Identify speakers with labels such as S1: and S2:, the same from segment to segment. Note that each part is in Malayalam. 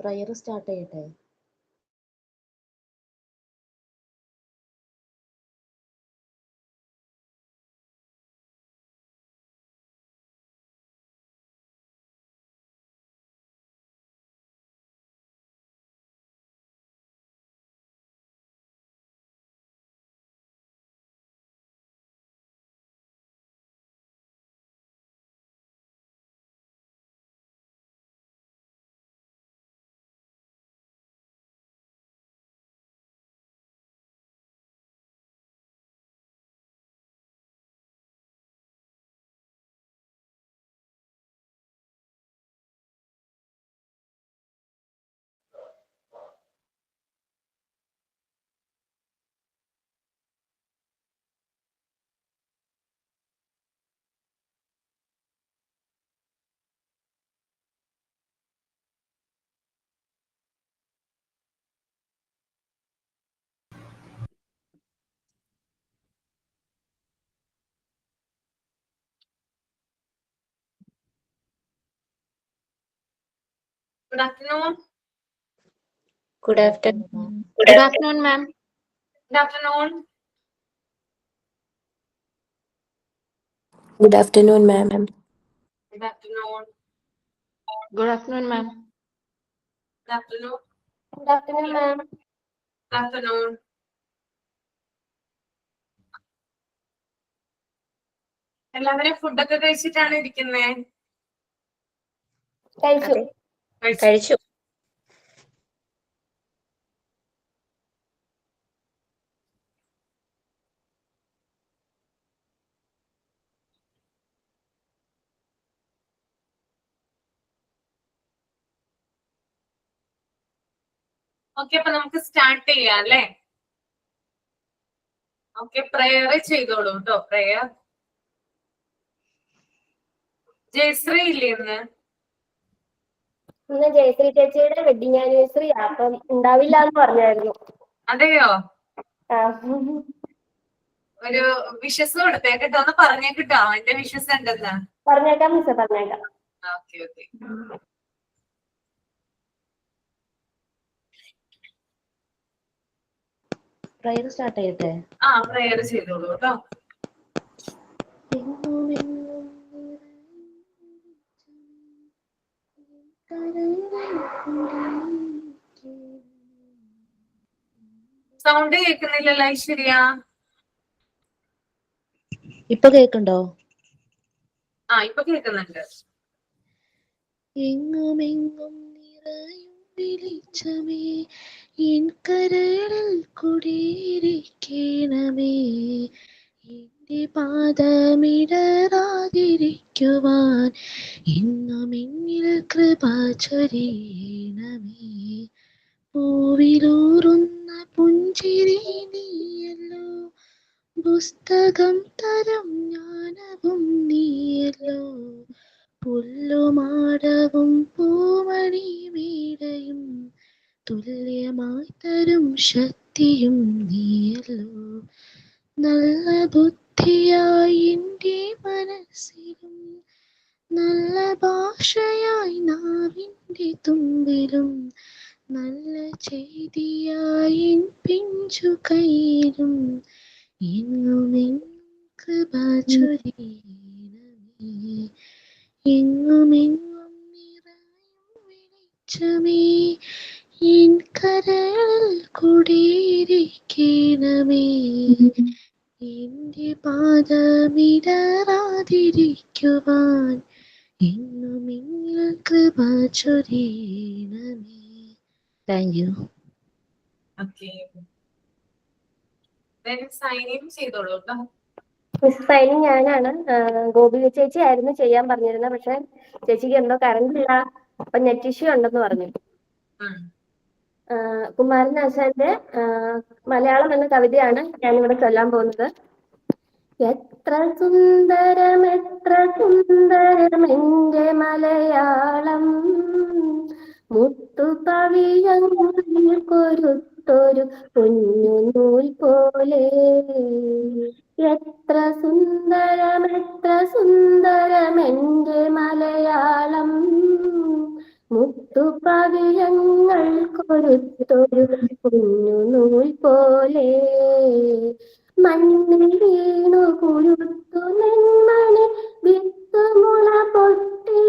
S1: പ്രയർ സ്റ്റാർട്ട് ചെയ്യട്ടെ?
S2: Good afternoon.
S3: Good afternoon. Good afternoon, ma'am.
S2: Good afternoon.
S3: Good afternoon, ma'am.
S2: Good afternoon.
S3: Good afternoon, ma'am.
S2: Good afternoon.
S3: Good afternoon, ma'am.
S2: Good afternoon. എല്ലാവരും ഫുഡൊക്കെ കഴിച്ചിട്ടാണ് ഇരിക്കുന്നേ?
S3: കഴിച്ചു.
S2: ഓക്കെ, അപ്പൊ നമുക്ക് സ്റ്റാർട്ട് ചെയ്യാം അല്ലേ? ഓക്കെ, പ്രയർ ചെയ്തോളൂ കേട്ടോ. പ്രയർ. ജയശ്രീ ഇല്ലേ ഇന്ന്?
S4: ഇന്ന് ജയശ്രീ ചേച്ചിയുടെ വെഡിങ് ആനിവേഴ്സറി അപ്പം ഉണ്ടാവില്ല എന്ന് പറഞ്ഞായിരുന്നു.
S2: അതെയോ?
S4: ആ.
S2: ഒരു വിഷസ് കൊടുത്തേക്കട്ടോ, ഒന്ന് പറഞ്ഞേക്കിട്ടോ എന്റെ വിഷസ് ഉണ്ടെന്ന്.
S4: പറഞ്ഞേക്കാം മിസ്സേ, പറഞ്ഞേക്കാം.
S2: Okay okay.
S1: പ്രയർ സ്റ്റാർട്ട് ചെയ്യട്ടെ?
S2: പ്രയർ ചെയ്തോളൂ കേട്ടോ. സൗണ്ട് കേൾക്കുന്നില്ലല്ലോ ഐശ്വര്യ.
S1: ഇപ്പൊ കേൾക്കണ്ടോ?
S2: ഇപ്പൊ കേൾക്കുന്നുണ്ട്.
S1: എങ്ങുമെങ്ങും നിറയും വെളിച്ചമേ, എൻ കരളിൽ കുടിയിരിക്കണമേ, എന്റെ പാദമിടറാതിരിക്കുവാൻ എന്നും എന്നിൽ കൃപ ചൊരിയണമേ. പൂവിലൂറുന്ന പുഞ്ചിരി നീയല്ലോ, പുസ്തകം തരം ജ്ഞാനവും നീയല്ലോ, പുല്ലുമാടവും പൂമണി വീടയും തുല്യമായി തരും ശക്തിയും നീയല്ലോ. നല്ല ബുദ്ധിയായി എൻ്റെ മനസ്സിലും, നല്ല ഭാഷയായി നാവിൻ്റെ തുമ്പിലും, നല്ല ചെയ്തിയായി പിഞ്ചു കയ്യിലും എങ്ങുമെങ്ങും കൃപ ചൊരിയണമേ. എങ്ങുമെങ്ങും നിറയും വെളിച്ചമേ, എൻ കരളിൽ കുടിയിരിക്കണമേ, എന്റെ പാദമിടറാതിരിക്കുവാൻ എന്നും എന്നിൽ കൃപ ചൊരിയണമേ. Thank you.
S2: സൈനിങ് ചെയ്തോളൂ കേട്ടോ.
S4: മിസ് സൈനിങ് ഞാനാണ്. ഗോപി ചേച്ചി ആയിരുന്നു ചെയ്യാൻ പറഞ്ഞിരുന്നത്, പക്ഷെ ചേച്ചിക്ക് എന്തോ കറണ്ട് ഇല്ല, അപ്പൊ നെറ്റ് ഇഷ്യൂ ഉണ്ടെന്ന് പറഞ്ഞു. കുമാരനാശാന്റെ മലയാളം എന്ന കവിതയാണ് ഞാനിവിടെ ചൊല്ലാൻ പോകുന്നത്. എത്ര സുന്ദരം എന്റെ മലയാളം, മുത്തുപവിഴങ്ങളിൽ കൊരുത്തൊരു കുഞ്ഞു നൂൽ പോലെ. എത്ര സുന്ദരം എന്റെ മലയാളം, മുത്തുപവിഴങ്ങൾ കൊരുത്തൊരു കുഞ്ഞുനൂൽ പോലെ മണ്ണിൽ വീണു കുരുത്തു നെന്മണി വിത്തുമുള പൊട്ടി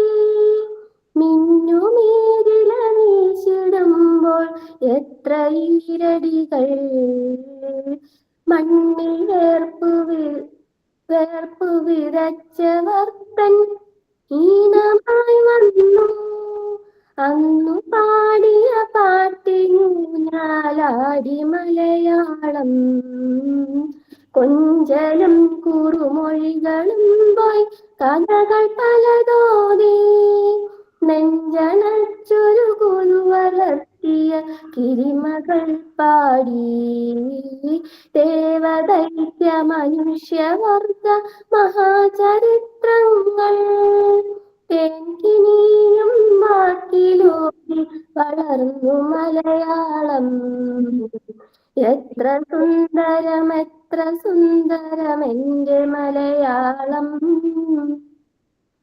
S4: മിന്നുമീരില വീശിടുമ്പോൾ എത്ര ഈരടികൾ മണ്ണിൽ വേർപ്പു വിതച്ചവർ തൻ ഈണമായി വന്നു അന്നു പാടിയ പാട്ടിനു ഞാലാടി മലയാളം കൊഞ്ചലും കുറുമൊഴികളും പോയി കഥകൾ പലതോതി നെഞ്ചണച്ചൊരു കുരുവളർത്തിയ കിരിമകൾ പാടി ദേവദൈത്യ മനുഷ്യവർഗ മഹാചരിത്രങ്ങൾ തേൻകിനിയും വാക്കിലൂടി വളർന്നു മലയാളം എത്ര സുന്ദരം എൻ്റെ മലയാളം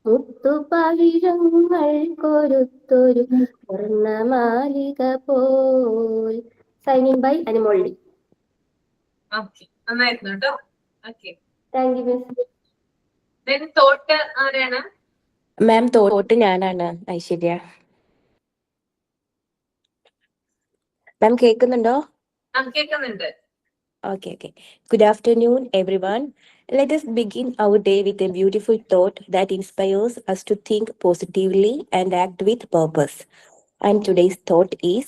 S4: മുത്തുപവിഴങ്ങൾ കൊരുത്തൊരു സ്വർണ്ണമാലിക പോൽ. സൈനിങ് ബൈ അനുമൊള്ളി.
S2: നന്നായിരുന്നു കേട്ടോ. Okay,
S4: thank you miss.
S2: Thought ആരാണ്?
S3: മാം തോട്ട് ഞാനാണ് ഐശ്വര്യ. മാം കേൾക്കുന്നുണ്ടോ?
S2: കേൾക്കുന്നുണ്ട്.
S3: Okay. Good afternoon, everyone. Let us begin our day with a beautiful thought that inspires us to think positively and act with purpose. And today's thought is,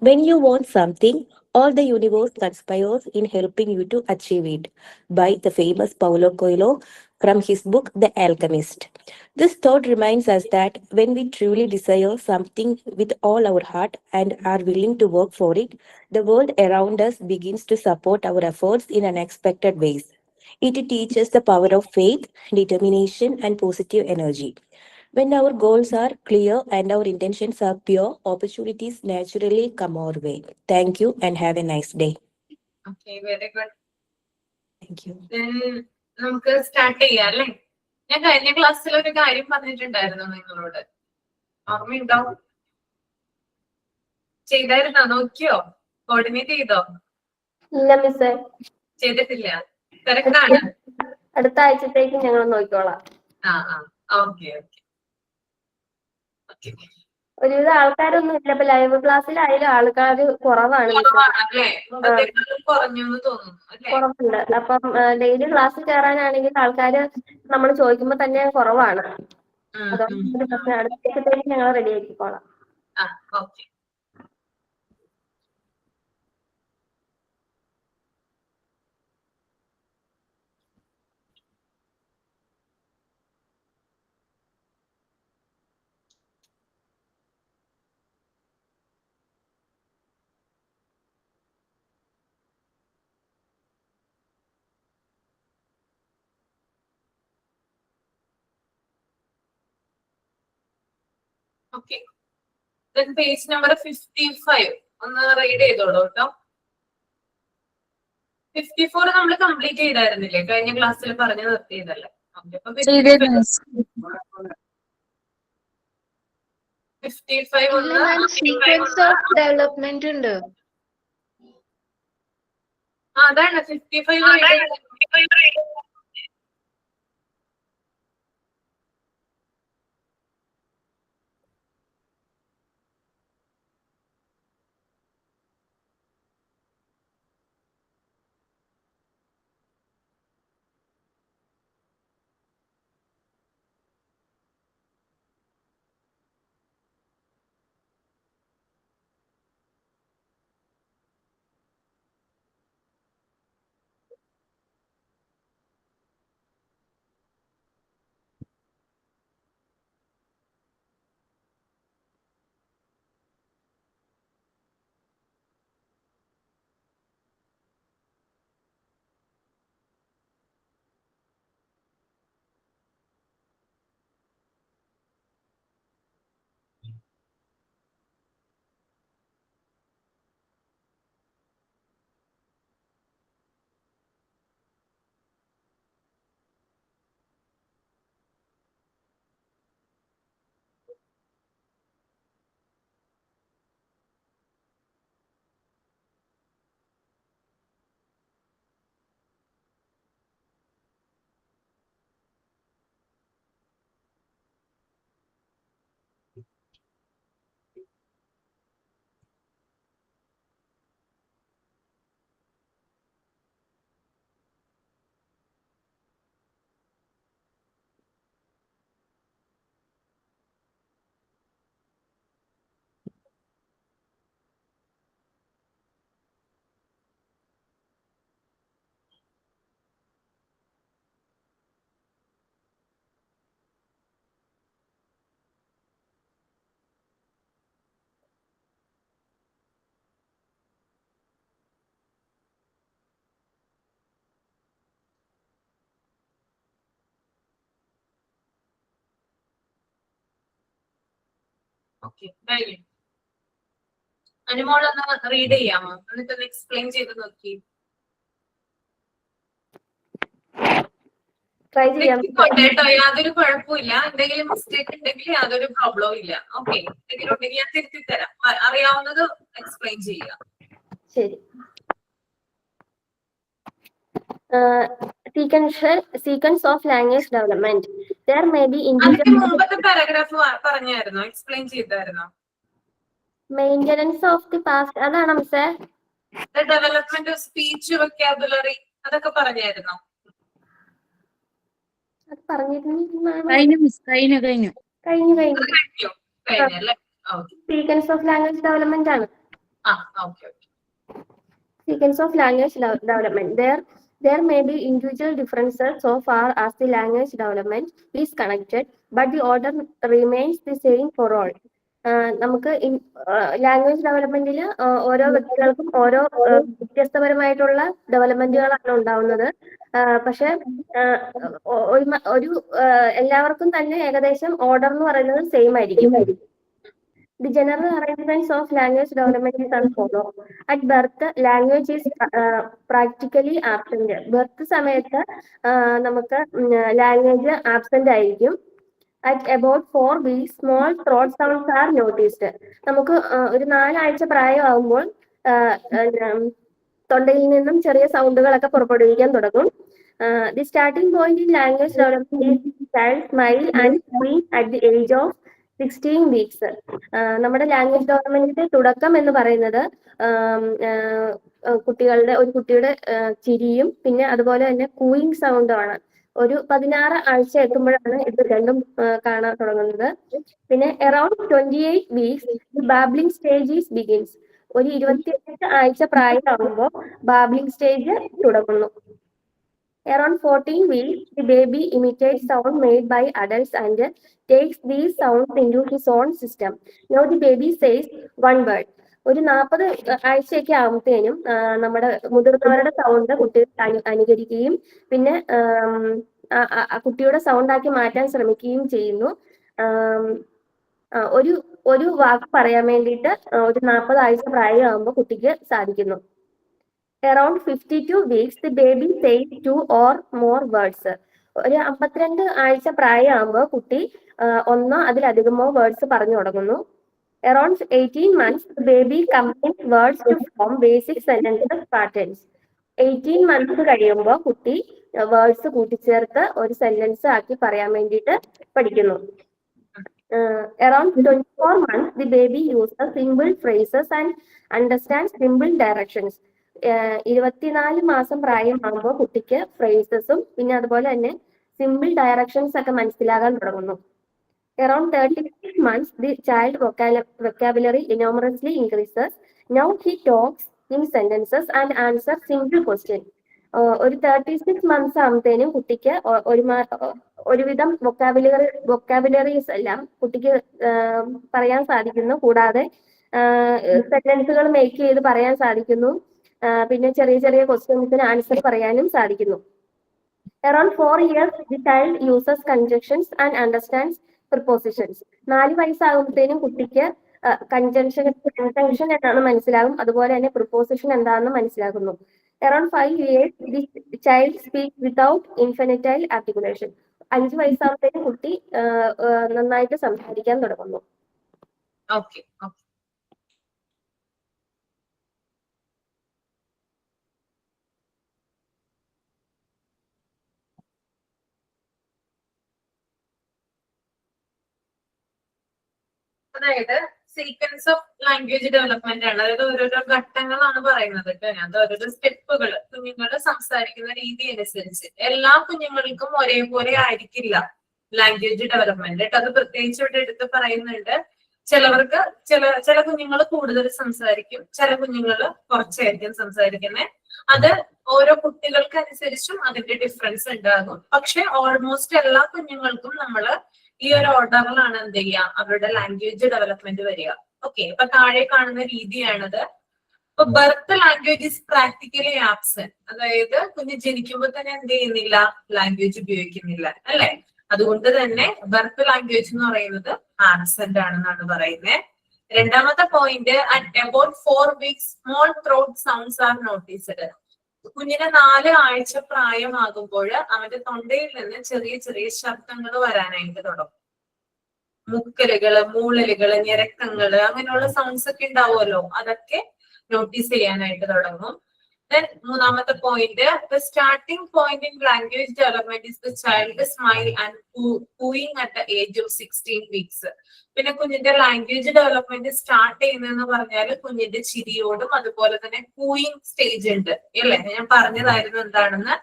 S3: when you want something, all the universe conspires in helping you to achieve it, by the famous Paulo Coelho from his book The Alchemist. This thought reminds us that when we truly desire something with all our heart and are willing to work for it, the world around us begins to support our efforts in unexpected ways. It teaches the power of faith, determination, and positive energy. When our goals are clear and our intentions are pure, opportunities naturally come our way. Thank you and have a nice day.
S2: Okay, very good.
S3: Thank you.
S2: നമുക്ക് സ്റ്റാർട്ട് ചെയ്യാം അല്ലേ? ഞാൻ കഴിഞ്ഞ ക്ലാസ്സിൽ ഒരു കാര്യം പറഞ്ഞിട്ടുണ്ടായിരുന്നു നിങ്ങളോട്, ഓർമ്മയുണ്ടോ? ചെയ്തായിരുന്നോ? നോക്കിയോ? കോർഡിനേറ്റ് ചെയ്തോ?
S4: ഇല്ല മിസ്സേ,
S2: ചെയ്തിട്ടില്ല. തിരക്കാണ്.
S4: അടുത്ത ആഴ്ചത്തേക്ക് ഞങ്ങൾ നോക്കിക്കോളാം.
S2: ഓക്കെ.
S4: ഒരുവിധ ആൾക്കാരൊന്നും ഇല്ല. ഇപ്പൊ ലൈവ് ക്ലാസ്സിലായാലും ആൾക്കാർ കുറവാണ്. കുറവുണ്ട്. അപ്പം ഡെയിലി ക്ലാസ്സിൽ കയറാനാണെങ്കിൽ ആൾക്കാര് നമ്മൾ ചോദിക്കുമ്പോ തന്നെ കുറവാണ്. അതുകൊണ്ട് പ്രശ്നം. അടുത്തേക്ക് ഞങ്ങൾ റെഡി ആക്കിക്കോളാം.
S2: ഓക്കെ, പേജ് നമ്പർ 55 ഒന്ന് റീഡ് ചെയ്തോളൂ കേട്ടോ. 54 നമ്മൾ കംപ്ലീറ്റ് ചെയ്തായിരുന്നില്ലേ? കഴിഞ്ഞ ക്ലാസ്സിൽ പറഞ്ഞു നിർത്തിയതല്ലേ? 55
S1: സീക്വൻസ് ഓഫ് ഡെവലപ്മെന്റ് ഉണ്ട്.
S2: അതാണ് 55. ഓക്കെ, അനുമോളൊന്ന് റീഡ് ചെയ്യാമോ? എന്നിട്ടൊന്ന് എക്സ്പ്ലെയിൻ ചെയ്ത് നോക്കി.
S4: ട്രൈ ചെയ്യാം.
S2: കേട്ടോ, യാതൊരു കുഴപ്പമില്ല. എന്തെങ്കിലും മിസ്റ്റേക്ക് ഉണ്ടെങ്കിൽ യാതൊരു പ്രോബ്ലവും ഇല്ല. ഓക്കെ, എന്തെങ്കിലും ഉണ്ടെങ്കിൽ ഞാൻ തിരുത്തി തരാം. അറിയാവുന്നത് എക്സ്പ്ലെയിൻ ചെയ്യുക.
S4: ശരി. Sequence of language development. There may be individual
S2: മുമ്പത്തെ പാരഗ്രാഫ് പറഞ്ഞായിരുന്നോ? എക്സ്പ്ലെയിൻ ചെയ്തായിരുന്നോ?
S4: മെയിൻ്റനൻസ് ഓഫ് ദി പാസ്റ്റ്, അതാണോ മിസ്സേ?
S2: ഡെവലപ്മെന്റ് ഓഫ് സ്പീച്ച്, വൊക്കാബുലറി, അതൊക്കെ പറഞ്ഞായിരുന്നോ?
S4: അത് പറഞ്ഞിരുന്നു.
S2: കഴിഞ്ഞല്ലേ?
S4: സീക്വൻസ് ഓഫ് ലാംഗ്വേജ് ഡെവലപ്മെന്റ് ആണ്.
S2: Okay.
S4: Sequence of language development. There may be individual differences so far as the language development is connected, but the order remains the same for all. നമുക്ക് ലാംഗ്വേജ് ഡെവലപ്മെന്റിൽ ഓരോ വ്യക്തികൾക്കും ഓരോ വ്യത്യസ്തപരമായിട്ടുള്ള ഡെവലപ്മെന്റുകളാണ് ഉണ്ടാവുന്നത്. പക്ഷെ ഒരു എല്ലാവർക്കും തന്നെ ഏകദേശം ഓർഡർ എന്ന് പറയുന്നത് സെയിം ആയിരിക്കും. The general arrangements of language development is as follows. At birth, language is practically absent. Birth സമയത്ത് നമുക്ക് ലാംഗ്വേജ് ആബ്സെന്റ് ആയിരിക്കും. At about 4 weeks, small throat sounds are noticed. നമുക്ക് ഒരു 4 ആഴ്ച പ്രായമാകുമ്പോൾ തൊണ്ടയിൽ നിന്നും ചെറിയ സൗണ്ടുകളൊക്കെ പുറപ്പെടുവിക്കാൻ തുടങ്ങും. The starting point in language development is child smile and scream at the age of 16 weeks. നമ്മുടെ ലാംഗ്വേജ് ഡെവലപ്മെന്റിന്റെ തുടക്കം എന്ന് പറയുന്നത് ഒരു കുട്ടിയുടെ ചിരിയും പിന്നെ അതുപോലെ തന്നെ കൂയിങ് സൗണ്ടുമാണ്. ഒരു 16 ആഴ്ച എത്തുമ്പോഴാണ് ഇത് രണ്ടും കാണാൻ തുടങ്ങുന്നത്. പിന്നെ around 28 weeks the babbling stage is begins. ഒരു 28 ആഴ്ച പ്രായമാകുമ്പോൾ ബാബ്ലിംഗ് സ്റ്റേജ് തുടങ്ങുന്നു. Around 14 weeks, the baby imitates sound made by adults and takes these sounds into his own system. Now the baby says one word. ഒരു 40 ആഴ്ചയൊക്കെ ആകുമ്പോഴത്തേനും നമ്മുടെ മുതിർന്നവരുടെ സൗണ്ട് കുട്ടികൾ അനുകരിക്കുകയും പിന്നെ കുട്ടിയുടെ സൗണ്ട് ആക്കി മാറ്റാൻ ശ്രമിക്കുകയും ചെയ്യുന്നു. ഒരു വാക്ക് പറയാൻ വേണ്ടിയിട്ട് ഒരു 40 ആഴ്ച പ്രായമാകുമ്പോൾ കുട്ടിക്ക് സാധിക്കുന്നു. Around 52 weeks, the baby says 2 or more words. ഒരു 52 ആഴ്ച പ്രായമാകുമ്പോൾ കുട്ടി ഒന്നോ അതിലധികമോ വേർഡ്സ് പറഞ്ഞു തുടങ്ങുന്നു. Around 18 months, the baby combines words to form basic sentences patterns. 18 months കഴിയുമ്പോൾ കുട്ടി വേർഡ്സ് കൂട്ടിച്ചേർത്ത് ഒരു സെന്റൻസ് ആക്കി പറയാൻ വേണ്ടിയിട്ട് പഠിക്കുന്നു. Around 24 months, the baby uses simple phrases and understands simple directions. 24 മാസം പ്രായമാകുമ്പോൾ കുട്ടിക്ക് ഫ്രേസസും പിന്നെ അതുപോലെ തന്നെ സിമ്പിൾ ഡയറക്ഷൻസ് ഒക്കെ മനസ്സിലാകാൻ തുടങ്ങുന്നു. Around 36 months, the child vocabulary enormously increases. Now he talks in sentences and answers simple questions. ഒരു 36 months ആകുമ്പോഴത്തേനും കുട്ടിക്ക് ഒരുവിധം വൊക്കാബുലറീസ് എല്ലാം കുട്ടിക്ക് പറയാൻ സാധിക്കുന്നു. കൂടാതെ സെന്റൻസുകൾ മേക്ക് ചെയ്ത് പറയാൻ സാധിക്കുന്നു. പിന്നെ ചെറിയ ചെറിയ ക്വസ്റ്റ്യൻസിന് ആൻസർ പറയാനും സാധിക്കുന്നു. Around 4 years, the child uses conjunctions and understands prepositions. 4 വയസ്സാകുമ്പോഴത്തേനും കുട്ടിക്ക് കൺജങ്ഷൻ എന്താണെന്ന് മനസ്സിലാകും. അതുപോലെ തന്നെ പ്രിപ്പോസിഷൻ എന്താണെന്ന് മനസ്സിലാകുന്നു. Around 5 years, the child speaks without infantile articulation. 5 വയസ്സാകുമ്പോഴത്തേനും കുട്ടി നന്നായിട്ട് സംസാരിക്കാൻ തുടങ്ങുന്നു.
S2: അതായത് സീക്വൻസ് ഓഫ് ലാംഗ്വേജ് ഡെവലപ്മെന്റ് ആണ്. അതായത് ഓരോരോ ഘട്ടങ്ങളാണ് പറയുന്നത്. അത് ഓരോരോ സ്റ്റെപ്പുകൾ കുഞ്ഞുങ്ങൾ സംസാരിക്കുന്ന രീതി അനുസരിച്ച് എല്ലാ കുഞ്ഞുങ്ങൾക്കും ഒരേപോലെ ആയിരിക്കില്ല ലാംഗ്വേജ് ഡെവലപ്മെന്റ്. അത് പ്രത്യേകിച്ച് ഇവിടെ എടുത്ത് പറയുന്നുണ്ട്. ചിലവർക്ക് ചില കുഞ്ഞുങ്ങൾ കൂടുതൽ സംസാരിക്കും, ചില കുഞ്ഞുങ്ങൾ കുറച്ചായിരിക്കും സംസാരിക്കുന്നത്. അത് ഓരോ കുട്ടികൾക്ക് അനുസരിച്ചും അതിന്റെ ഡിഫറൻസ് ഉണ്ടാകും. പക്ഷെ ഓൾമോസ്റ്റ് എല്ലാ കുഞ്ഞുങ്ങൾക്കും നമ്മള് ഈ ഒരു ഓർഡറിലാണ് എന്ത് ചെയ്യുക, അവരുടെ ലാംഗ്വേജ് ഡെവലപ്മെന്റ് വരിക. ഓക്കെ, അപ്പൊ താഴെ കാണുന്ന രീതിയാണത്. ഇപ്പൊ birth language is practically absent. അതായത് കുഞ്ഞ് ജനിക്കുമ്പോൾ തന്നെ എന്ത് ചെയ്യുന്നില്ല, ലാംഗ്വേജ് ഉപയോഗിക്കുന്നില്ല, അല്ലെ? അതുകൊണ്ട് തന്നെ ബർത്ത് ലാംഗ്വേജ് എന്ന് പറയുന്നത് ആബ്സെന്റ് ആണെന്നാണ് പറയുന്നത്. രണ്ടാമത്തെ point, at about 4 weeks small throat sounds are noticed. കുഞ്ഞിന് 4 ആഴ്ച പ്രായമാകുമ്പോൾ അവന്റെ തൊണ്ടയിൽ നിന്ന് ചെറിയ ചെറിയ ശബ്ദങ്ങൾ വരാനായിട്ട് തുടങ്ങും. മുക്കലുകള്, മൂളലുകള്, ഞരക്കങ്ങള്, അങ്ങനെയുള്ള സൗണ്ട്സ് ഒക്കെ ഉണ്ടാവുമല്ലോ, അതൊക്കെ നോട്ടീസ് ചെയ്യാനായിട്ട് തുടങ്ങും. Then മൂന്നാമത്തെ point, the starting point in language development is the child smile and cooing at the age of 16 weeks. പിന്നെ കുഞ്ഞിന്റെ ലാംഗ്വേജ് ഡെവലപ്മെന്റ് സ്റ്റാർട്ട് ചെയ്യുന്നതെന്ന് പറഞ്ഞാൽ കുഞ്ഞിന്റെ ചിരിയോടും അതുപോലെ തന്നെ കൂയിങ് സ്റ്റേജ് ഉണ്ട് അല്ലേ, ഞാൻ പറഞ്ഞതായിരുന്നു എന്താണെന്ന്.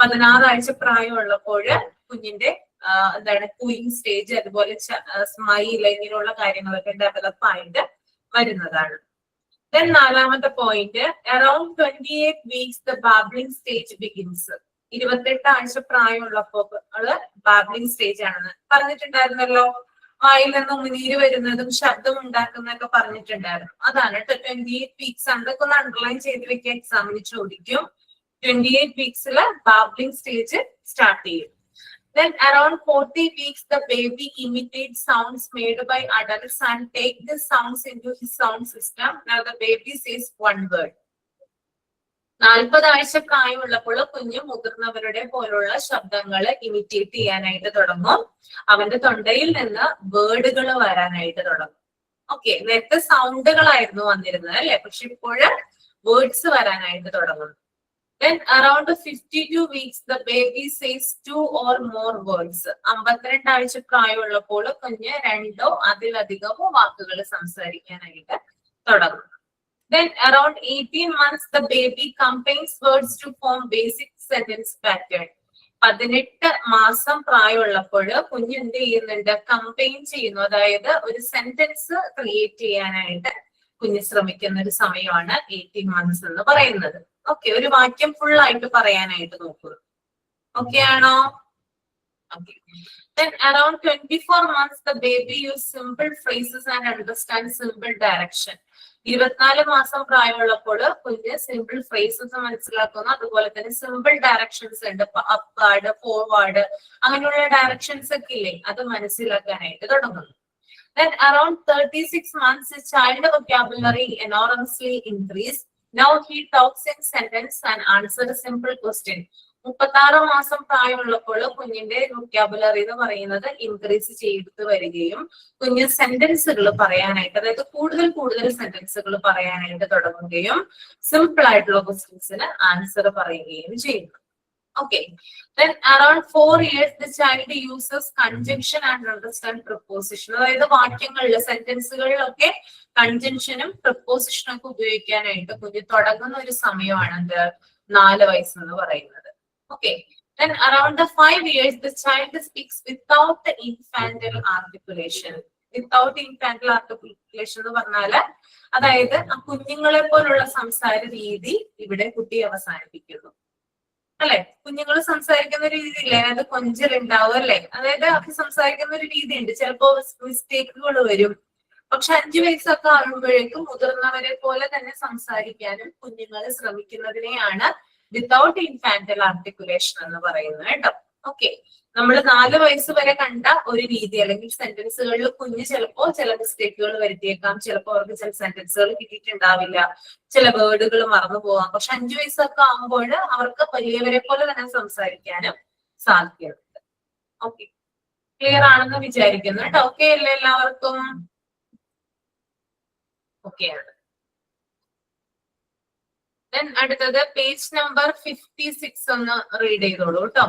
S2: 16 ആഴ്ച പ്രായമുള്ളപ്പോൾ കുഞ്ഞിന്റെ എന്താണ് കൂയിങ് സ്റ്റേജ്, അതുപോലെ സ്മൈൽ, ഇങ്ങനെയുള്ള കാര്യങ്ങളൊക്കെ ഡെവലപ്പ് ആയിട്ട് വരുന്നതാണ്. Then നാലാമത്തെ point, around 28 weeks the babbling stage begins. 28 ആഴ്ച പ്രായമുള്ളപ്പോൾ ബാബ്ലിംഗ് സ്റ്റേജ് ആണെന്ന് പറഞ്ഞിട്ടുണ്ടായിരുന്നല്ലോ. വായിൽ നിന്ന് ഉമിനീര് വരുന്നതും ശബ്ദം ഉണ്ടാക്കുന്നതൊക്കെ പറഞ്ഞിട്ടുണ്ടായിരുന്നു. അതാണ് 28 weeks ആണ്. ഇതൊക്കെ ഒന്ന് അണ്ടർലൈൻ ചെയ്ത് വെക്കുക, എക്സാമിന് ചോദിക്കും. 28 weeksല് ബാബ്ലിംഗ് സ്റ്റേജ് സ്റ്റാർട്ട് ചെയ്യും. Then around 40 weeks, the baby imitates sounds made by adults and take the sounds into his sound system. Now the baby says one word. 40 ആഴ്ച പ്രായമുള്ളപ്പോൾ കുഞ്ഞ് മുതിർന്നവരുടെ പോലുള്ള ശബ്ദങ്ങൾ ഇമിറ്റേറ്റ് ചെയ്യാനായിട്ട് തുടങ്ങും. അവന്റെ തൊണ്ടയിൽ നിന്ന് വേർഡുകൾ വരാനായിട്ട് തുടങ്ങും. ഓക്കെ, നേരത്തെ സൗണ്ടുകളായിരുന്നു വന്നിരുന്നത് അല്ലെ, പക്ഷെ ഇപ്പോഴും വേർഡ്സ് വരാനായിട്ട് തുടങ്ങും. Then around 52 weeks, the baby says 2 or more words. 52 ആഴ്ച പ്രായമുള്ളപ്പോൾ കുഞ്ഞ് 2 അതിലധികമോ വാക്കുകൾ സംസാരിക്കാനായിട്ട് തുടങ്ങും. Then around 18 months, the baby combines words to form basic sentence pattern. 18 മാസം പ്രായമുള്ളപ്പോൾ കുഞ്ഞ് എന്ത് ചെയ്യുന്നുണ്ട്, കമ്പൈൻ ചെയ്യുന്നു. അതായത് ഒരു സെന്റൻസ് ക്രിയേറ്റ് ചെയ്യാനായിട്ട് കുഞ്ഞ് ശ്രമിക്കുന്ന ഒരു സമയമാണ് 18 months എന്ന് പറയുന്നത്. ഓക്കെ, ഒരു വാക്യം ഫുൾ ആയിട്ട് പറയാനായിട്ട് നോക്കുക. ഓക്കെ ആണോ? Okay. Then around 24 months, the baby use simple phrases and understand simple direction. 24 മാസം പ്രായമുള്ളപ്പോൾ കുഞ്ഞ് സിമ്പിൾ ഫ്രേസസ് മനസ്സിലാക്കുന്നു. അതുപോലെ തന്നെ സിമ്പിൾ ഡയറക്ഷൻസ് ഉണ്ട്, അപ്വാർഡ്, ഫോർവേഡ്, അങ്ങനെയുള്ള ഡയറക്ഷൻസ് ഒക്കെ ഇല്ലേ, അത് മനസ്സിലാക്കാനായിട്ട് തുടങ്ങുന്നു. Then around 36 months, the child vocabulary enormously increased. Now he talks in sentence and answers a simple question. 36 മാസം പ്രായമുള്ളപ്പോൾ കുഞ്ഞിന്റെ വൊക്കാബുലറി എന്ന് പറയുന്നത് ഇൻക്രീസ് ചെയ്തു വരികയും കുഞ്ഞ് സെന്റൻസുകൾ പറയാനായിട്ട്, അതായത് കൂടുതൽ കൂടുതൽ സെന്റൻസുകൾ പറയാനായിട്ട് തുടങ്ങുകയും സിമ്പിൾ ആയിട്ടുള്ള ക്വസ്റ്റ്യൻസിന് ആൻസർ പറയുകയും ചെയ്യുന്നു. Okay. Then around 4 years, the child uses conjunction and understand preposition. അതായത് വാക്യങ്ങളിൽ, സെന്റൻസുകളിലൊക്കെ കൺജങ്ഷനും പ്രപ്പോസിഷനും ഒക്കെ ഉപയോഗിക്കാനായിട്ട് കുഞ്ഞ് തുടങ്ങുന്ന ഒരു സമയമാണ് 4 വയസ്സെന്ന് പറയുന്നത്. Okay. Then around the 5 years, the child speaks without the infantile articulation. Without infantile articulation എന്ന് പറഞ്ഞാല് അതായത് കുഞ്ഞുങ്ങളെ പോലുള്ള സംസാര രീതി ഇവിടെ കുട്ടി അവസാനിപ്പിക്കുന്നു അല്ലെ. കുഞ്ഞുങ്ങൾ സംസാരിക്കുന്ന ഒരു രീതിയില്ലേ, അതായത് കൊഞ്ചലുണ്ടാവും അല്ലെ, അതായത് അവർ സംസാരിക്കുന്ന ഒരു രീതിയുണ്ട്. ചിലപ്പോ മിസ്റ്റേക്കുകൾ വരും. പക്ഷെ 5 വയസ്സൊക്കെ ആകുമ്പോഴേക്കും മുതിർന്നവരെ പോലെ തന്നെ സംസാരിക്കാനും കുഞ്ഞുങ്ങൾ ശ്രമിക്കുന്നതിനെയാണ് വിത്തൗട്ട് ഇൻഫാന്റൽ ആർട്ടിക്കുലേഷൻ എന്ന് പറയുന്നത് കേട്ടോ. ഓക്കെ, നമ്മൾ 4 വയസ്സ് വരെ കണ്ട ഒരു രീതി അല്ലെങ്കിൽ സെന്റൻസുകളിൽ കുഞ്ഞ് ചിലപ്പോ ചില മിസ്റ്റേക്കുകൾ വരുത്തിയേക്കാം, ചിലപ്പോ അവർക്ക് ചില സെന്റൻസുകൾ കിട്ടിയിട്ടുണ്ടാവില്ല, ചില വേർഡുകൾ മറന്നു പോകാം. പക്ഷെ 5 വയസ്സൊക്കെ ആകുമ്പോൾ അവർക്ക് വലിയവരെ പോലെ തന്നെ സംസാരിക്കാനും സാധിക്കുന്നുണ്ട്. ഓക്കെ, ക്ലിയർ ആണെന്ന് വിചാരിക്കുന്നു കേട്ടോ. ഓക്കെ അല്ലേ എല്ലാവർക്കും? ഓക്കെ ആണ്. Then അടുത്തത് പേജ് നമ്പർ 56 ഒന്ന് റീഡ് ചെയ്തോളൂ കേട്ടോ.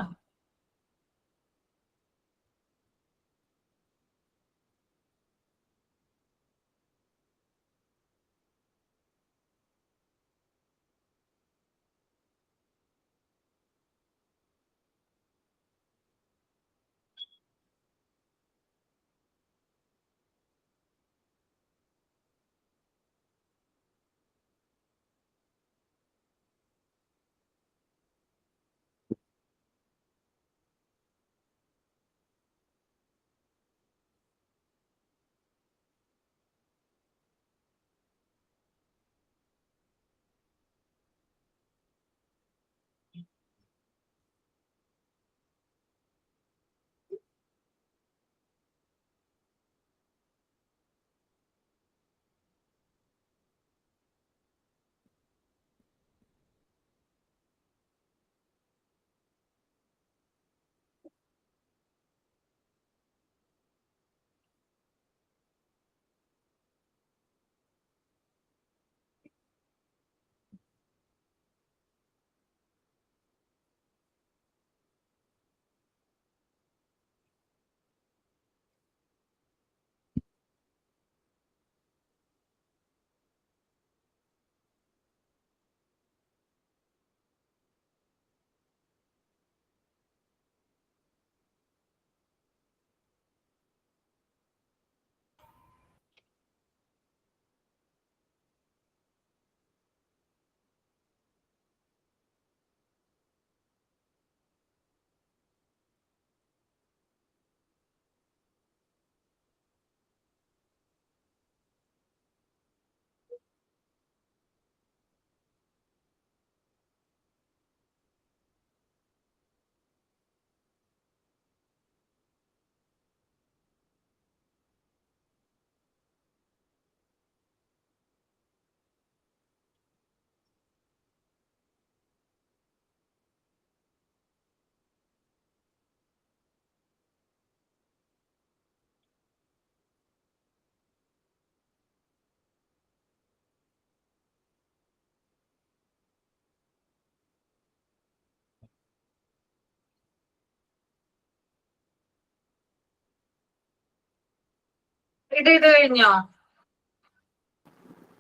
S2: റീഡ് ചെയ്ത് കഴിഞ്ഞോ?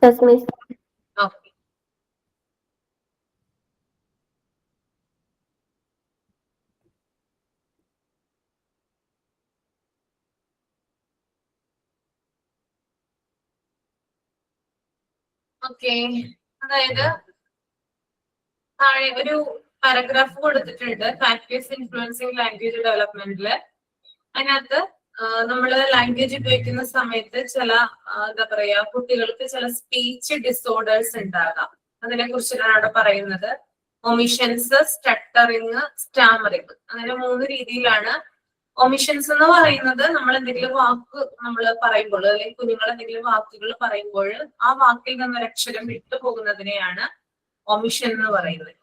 S4: Yes, miss.
S2: ഓക്കെ. ഓക്കെ, അതായത് താഴെ ഒരു പാരഗ്രാഫ് കൊടുത്തിട്ടുണ്ട് ഫാക്ടേഴ്സ് ഇൻഫ്ലുവൻസിങ് ലാംഗ്വേജ് ഡെവലപ്മെന്റില്. അതിനകത്ത് നമ്മൾ ലാംഗ്വേജ് ഉപയോഗിക്കുന്ന സമയത്ത് ചില എന്താ പറയാ കുട്ടികൾക്ക് ചില സ്പീച്ച് ഡിസോർഡേഴ്സ് ഉണ്ടാകാം. അതിനെ കുറിച്ചിട്ടാണ് അവിടെ പറയുന്നത്. ഒമിഷൻസ്, സ്റ്റട്ടറിങ്, സ്റ്റാമറിങ്, അങ്ങനെ 3 രീതിയിലാണ്. ഒമിഷൻസ് എന്ന് പറയുന്നത് നമ്മൾ എന്തെങ്കിലും വാക്ക് നമ്മൾ പറയുമ്പോൾ, അല്ലെങ്കിൽ കുഞ്ഞുങ്ങൾ എന്തെങ്കിലും വാക്കുകൾ പറയുമ്പോൾ ആ വാക്കിൽ നിന്നൊരു അക്ഷരം വിട്ടുപോകുന്നതിനെയാണ് ഒമിഷൻ എന്ന് പറയുന്നത്.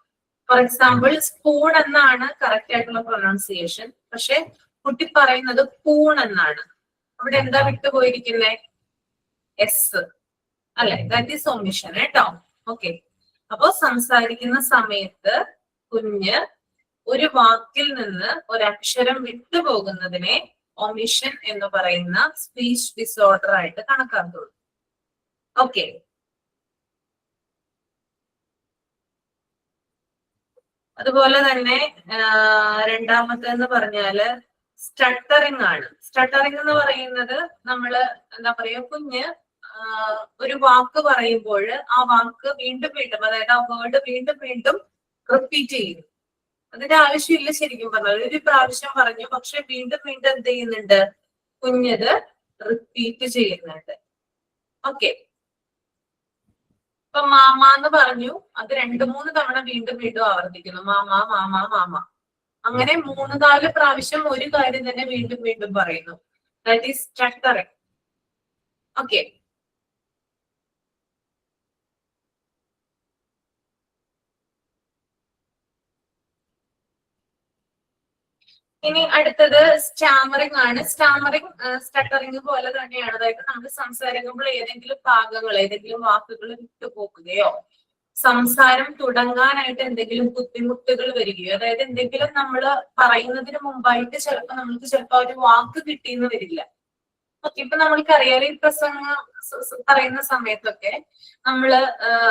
S2: ഫോർ എക്സാമ്പിൾ, സ്പൂൺ എന്നാണ് കറക്റ്റ് ആയിട്ടുള്ള പ്രൊനൗൺസിയേഷൻ, പക്ഷെ കുട്ടി പറയുന്നത് പൂൺ എന്നാണ്. അവിടെ എന്താ വിട്ടുപോയിരിക്കുന്നേ? എസ് അല്ലെ? ദാറ്റ് ഈസ് ഒമിഷൻ കേട്ടോ. ഓക്കെ, അപ്പോ സംസാരിക്കുന്ന സമയത്ത് കുഞ്ഞ് ഒരു വാക്കിൽ നിന്ന് ഒരക്ഷരം വിട്ടുപോകുന്നതിനെ ഒമിഷൻ എന്ന് പറയുന്ന സ്പീച്ച് ഡിസോർഡർ ആയിട്ട് കണക്കാക്കുള്ളൂ. ഓക്കെ, അതുപോലെ തന്നെ രണ്ടാമത്തെന്ന് പറഞ്ഞാല് സ്റ്റട്ടറിങ് ആണ്. സ്റ്റട്ടറിങ് എന്ന് പറയുന്നത് നമ്മള് എന്താ പറയാ, കുഞ്ഞ് ഒരു വാക്ക് പറയുമ്പോൾ ആ വാക്ക് വീണ്ടും വീണ്ടും, അതായത് ആ വേർഡ് വീണ്ടും വീണ്ടും റിപ്പീറ്റ് ചെയ്യുന്നു. അതിന്റെ ആവശ്യമില്ല ശരിക്കും പറഞ്ഞാൽ. ഒരു പ്രാവശ്യം പറഞ്ഞു, പക്ഷെ വീണ്ടും വീണ്ടും എന്ത് ചെയ്യുന്നുണ്ട്? കുഞ്ഞത് റിപ്പീറ്റ് ചെയ്യുന്നുണ്ട്. ഓക്കെ, ഇപ്പൊ മാമ എന്ന് പറഞ്ഞു, അത് 2-3 തവണ വീണ്ടും വീണ്ടും ആവർത്തിക്കുന്നു. മാമ മാമ മാമ, അങ്ങനെ 3-4 പ്രാവശ്യം ഒരു കാര്യം തന്നെ വീണ്ടും വീണ്ടും പറയുന്നു. That is stuttering. ഓക്കെ, ഇനി അടുത്തത് സ്റ്റാമറിങ് ആണ്. സ്റ്റാമറിങ് സ്റ്റട്ടറിങ് പോലെ തന്നെയാണ്. അതായത് നമ്മൾ സംസാരിക്കുമ്പോൾ ഏതെങ്കിലും ഭാഗങ്ങൾ, ഏതെങ്കിലും വാക്കുകൾ വിട്ടുപോകുകയോ സംസാരം തുടങ്ങാനായിട്ട് എന്തെങ്കിലും ബുദ്ധിമുട്ടുകൾ വരികയോ, അതായത് എന്തെങ്കിലും നമ്മൾ പറയുന്നതിന് മുമ്പായിട്ട് ചിലപ്പോൾ ഒരു വാക്ക് കിട്ടിയെന്ന് വരില്ല. ഓക്കെ, ഇപ്പൊ നമ്മൾക്കറിയാം ഈ പ്രസംഗം പറയുന്ന സമയത്തൊക്കെ നമ്മള്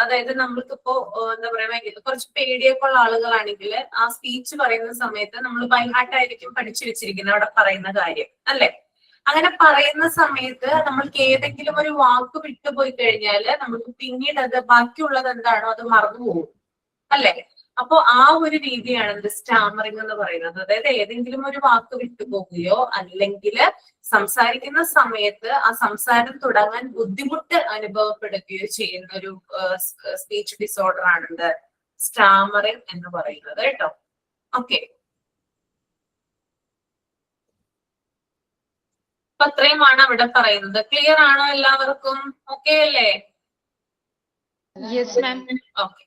S2: അതായത് നമ്മൾക്കിപ്പോ എന്താ പറയാ, കുറച്ച് പേടിയൊക്കെ ഉള്ള ആളുകളാണെങ്കിൽ ആ സ്പീച്ച് പറയുന്ന സമയത്ത് നമ്മൾ ബൈഹാർട്ടായിരിക്കും പഠിച്ചു വെച്ചിരിക്കുന്നത് അവിടെ പറയുന്ന കാര്യം അല്ലെ. അങ്ങനെ പറയുന്ന സമയത്ത് നമ്മൾക്ക് ഏതെങ്കിലും ഒരു വാക്ക് വിട്ടുപോയി കഴിഞ്ഞാല് നമുക്ക് പിന്നീട് അത് ബാക്കിയുള്ളത് എന്താണോ അത് മറന്നുപോകും അല്ലെ. അപ്പൊ ആ ഒരു രീതിയാണ് എന്ത് സ്റ്റാമറിങ് എന്ന് പറയുന്നത്. അതായത് ഏതെങ്കിലും ഒരു വാക്ക് വിട്ടുപോകുകയോ അല്ലെങ്കിൽ സംസാരിക്കുന്ന സമയത്ത് ആ സംസാരം തുടങ്ങാൻ ബുദ്ധിമുട്ട് അനുഭവപ്പെടുകയോ ചെയ്യുന്ന ഒരു സ്പീച്ച് ഡിസോർഡർ ആണ് സ്റ്റാമറിങ് എന്ന് പറയുന്നത് കേട്ടോ. ഓക്കെ, അപ്പൊ അത്രയുമാണ് അവിടെ പറയുന്നത്. ക്ലിയർ ആണോ എല്ലാവർക്കും? ഓക്കെ അല്ലേ?
S1: Yes ma'am.
S2: ഓക്കെ,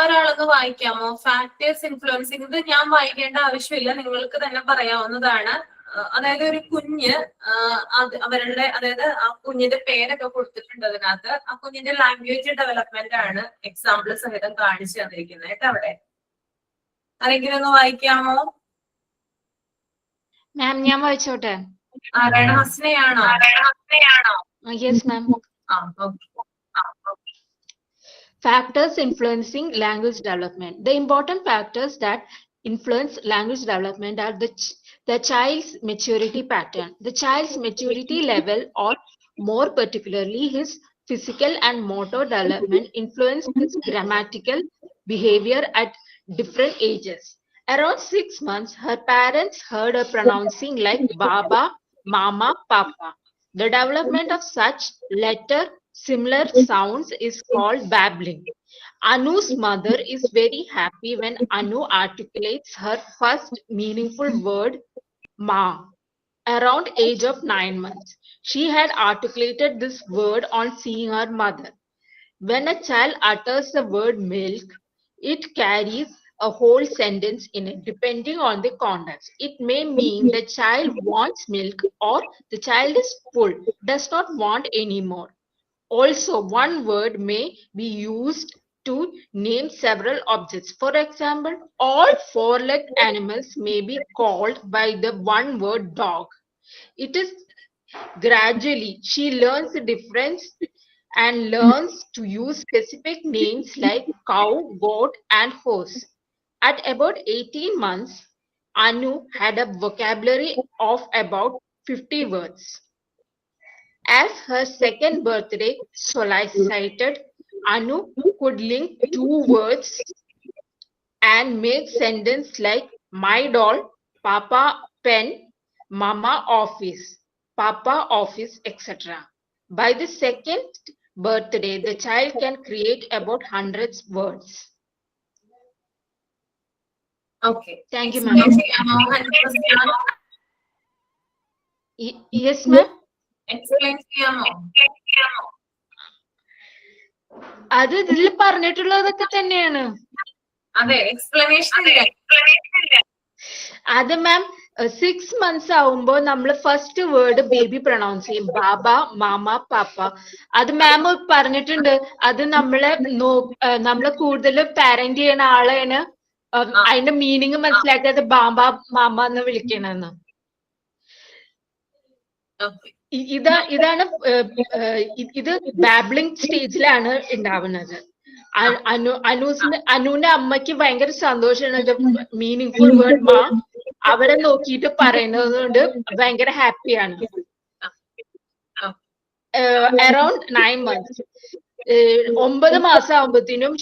S2: ഒരാളൊന്ന് വായിക്കാമോ? Factors influencing. ഇത് ഞാൻ വായിക്കേണ്ട ആവശ്യമില്ല, നിങ്ങൾക്ക് തന്നെ പറയാവുന്നതാണ്. അതായത് ഒരു കുഞ്ഞ് അവരുടെ, അതായത് ആ കുഞ്ഞിന്റെ പേരൊക്കെ കൊടുത്തിട്ടുണ്ട് അതിനകത്ത്. ആ കുഞ്ഞിന്റെ ലാംഗ്വേജ് ഡെവലപ്മെന്റ് ആണ് എക്സാമ്പിൾ സഹിതം കാണിച്ചു തന്നിരിക്കുന്നത് കേട്ടോ. അവിടെ ആരെങ്കിലും ഒന്ന് വായിക്കാമോ?
S1: മാം ഞാൻ വായിച്ചോട്ടെ?
S2: ആരാണ്? ഹസ്നയാണോ?
S1: Yes ma'am.
S2: ആ, okay.
S1: Factors influencing language development. The important factors that influence language development are the child's maturity pattern, the child's maturity level, or more particularly his physical and motor development influence his grammatical behavior at different ages. Around 6 months, her parents heard her pronouncing like Baba, Mama, Papa. The development of such letter similar sounds is called babbling. Anu's mother is very happy when Anu articulates her first meaningful word, ma. Around age of 9 months, she had articulated this word on seeing her mother. When a child utters the word milk, it carries a whole sentence in it, depending on the context. It may mean the child wants milk or the child is full, does not want any more. Also, one word may be used to name several objects. For example, all 4-legged animals may be called by the one word dog. It is gradually she learns the difference and learns to use specific names like cow, goat, and horse. At about 18 months, Anu had a vocabulary of about 50 words. As her second birthday solicited, Anu could link two words and make sentences like my doll, Papa pen, Mama office, Papa office, etc. By the second birthday, the child can create about hundreds words.
S2: Okay
S1: Thank you,
S2: explain
S1: ma'am.
S2: ചെയ്യാമോ ഹൻഫസ്യാൻ?
S1: Yes, ma'am.
S2: എക്സ്പ്ലെയിൻ ചെയ്യാമോ?
S1: അത് ഇതിൽ പറഞ്ഞിട്ടുള്ളതൊക്കെ തന്നെയാണ്.
S2: അതെ, എക്സ്പ്ലനേഷൻ ഇല്ല.
S1: അത് മാം 6 മന്ത്സ് ആവുമ്പോ നമ്മൾ ഫസ്റ്റ് വേർഡ് ബേബി പ്രൊണൗൺസ് ചെയ്യും. ബാബ, മാമ, പാപ്പ. അത് മാം പറഞ്ഞിട്ടുണ്ട്. അത് നമ്മളെ കൂടുതൽ പാരന്റ് ചെയ്യണ ആളെയാണ് അതിന്റെ മീനിങ് മനസ്സിലാക്കാതെ ബാബ, മാമ എന്ന് വിളിക്കണെന്ന്. ഇതാണ് ഇത് ബാബ്ലിംഗ് സ്റ്റേജിലാണ് ഉണ്ടാവുന്നത്. അനുവിന്റെ അമ്മയ്ക്ക് ഭയങ്കര സന്തോഷമാണ് മീനിങ് ഫുൾ വേർഡ് മാ അവരെ നോക്കിയിട്ട് പറയുന്നത് കൊണ്ട് ഭയങ്കര ഹാപ്പിയാണ്. അറൌണ്ട് 9 months 9 മാസം ആകുമ്പോഴത്തേനും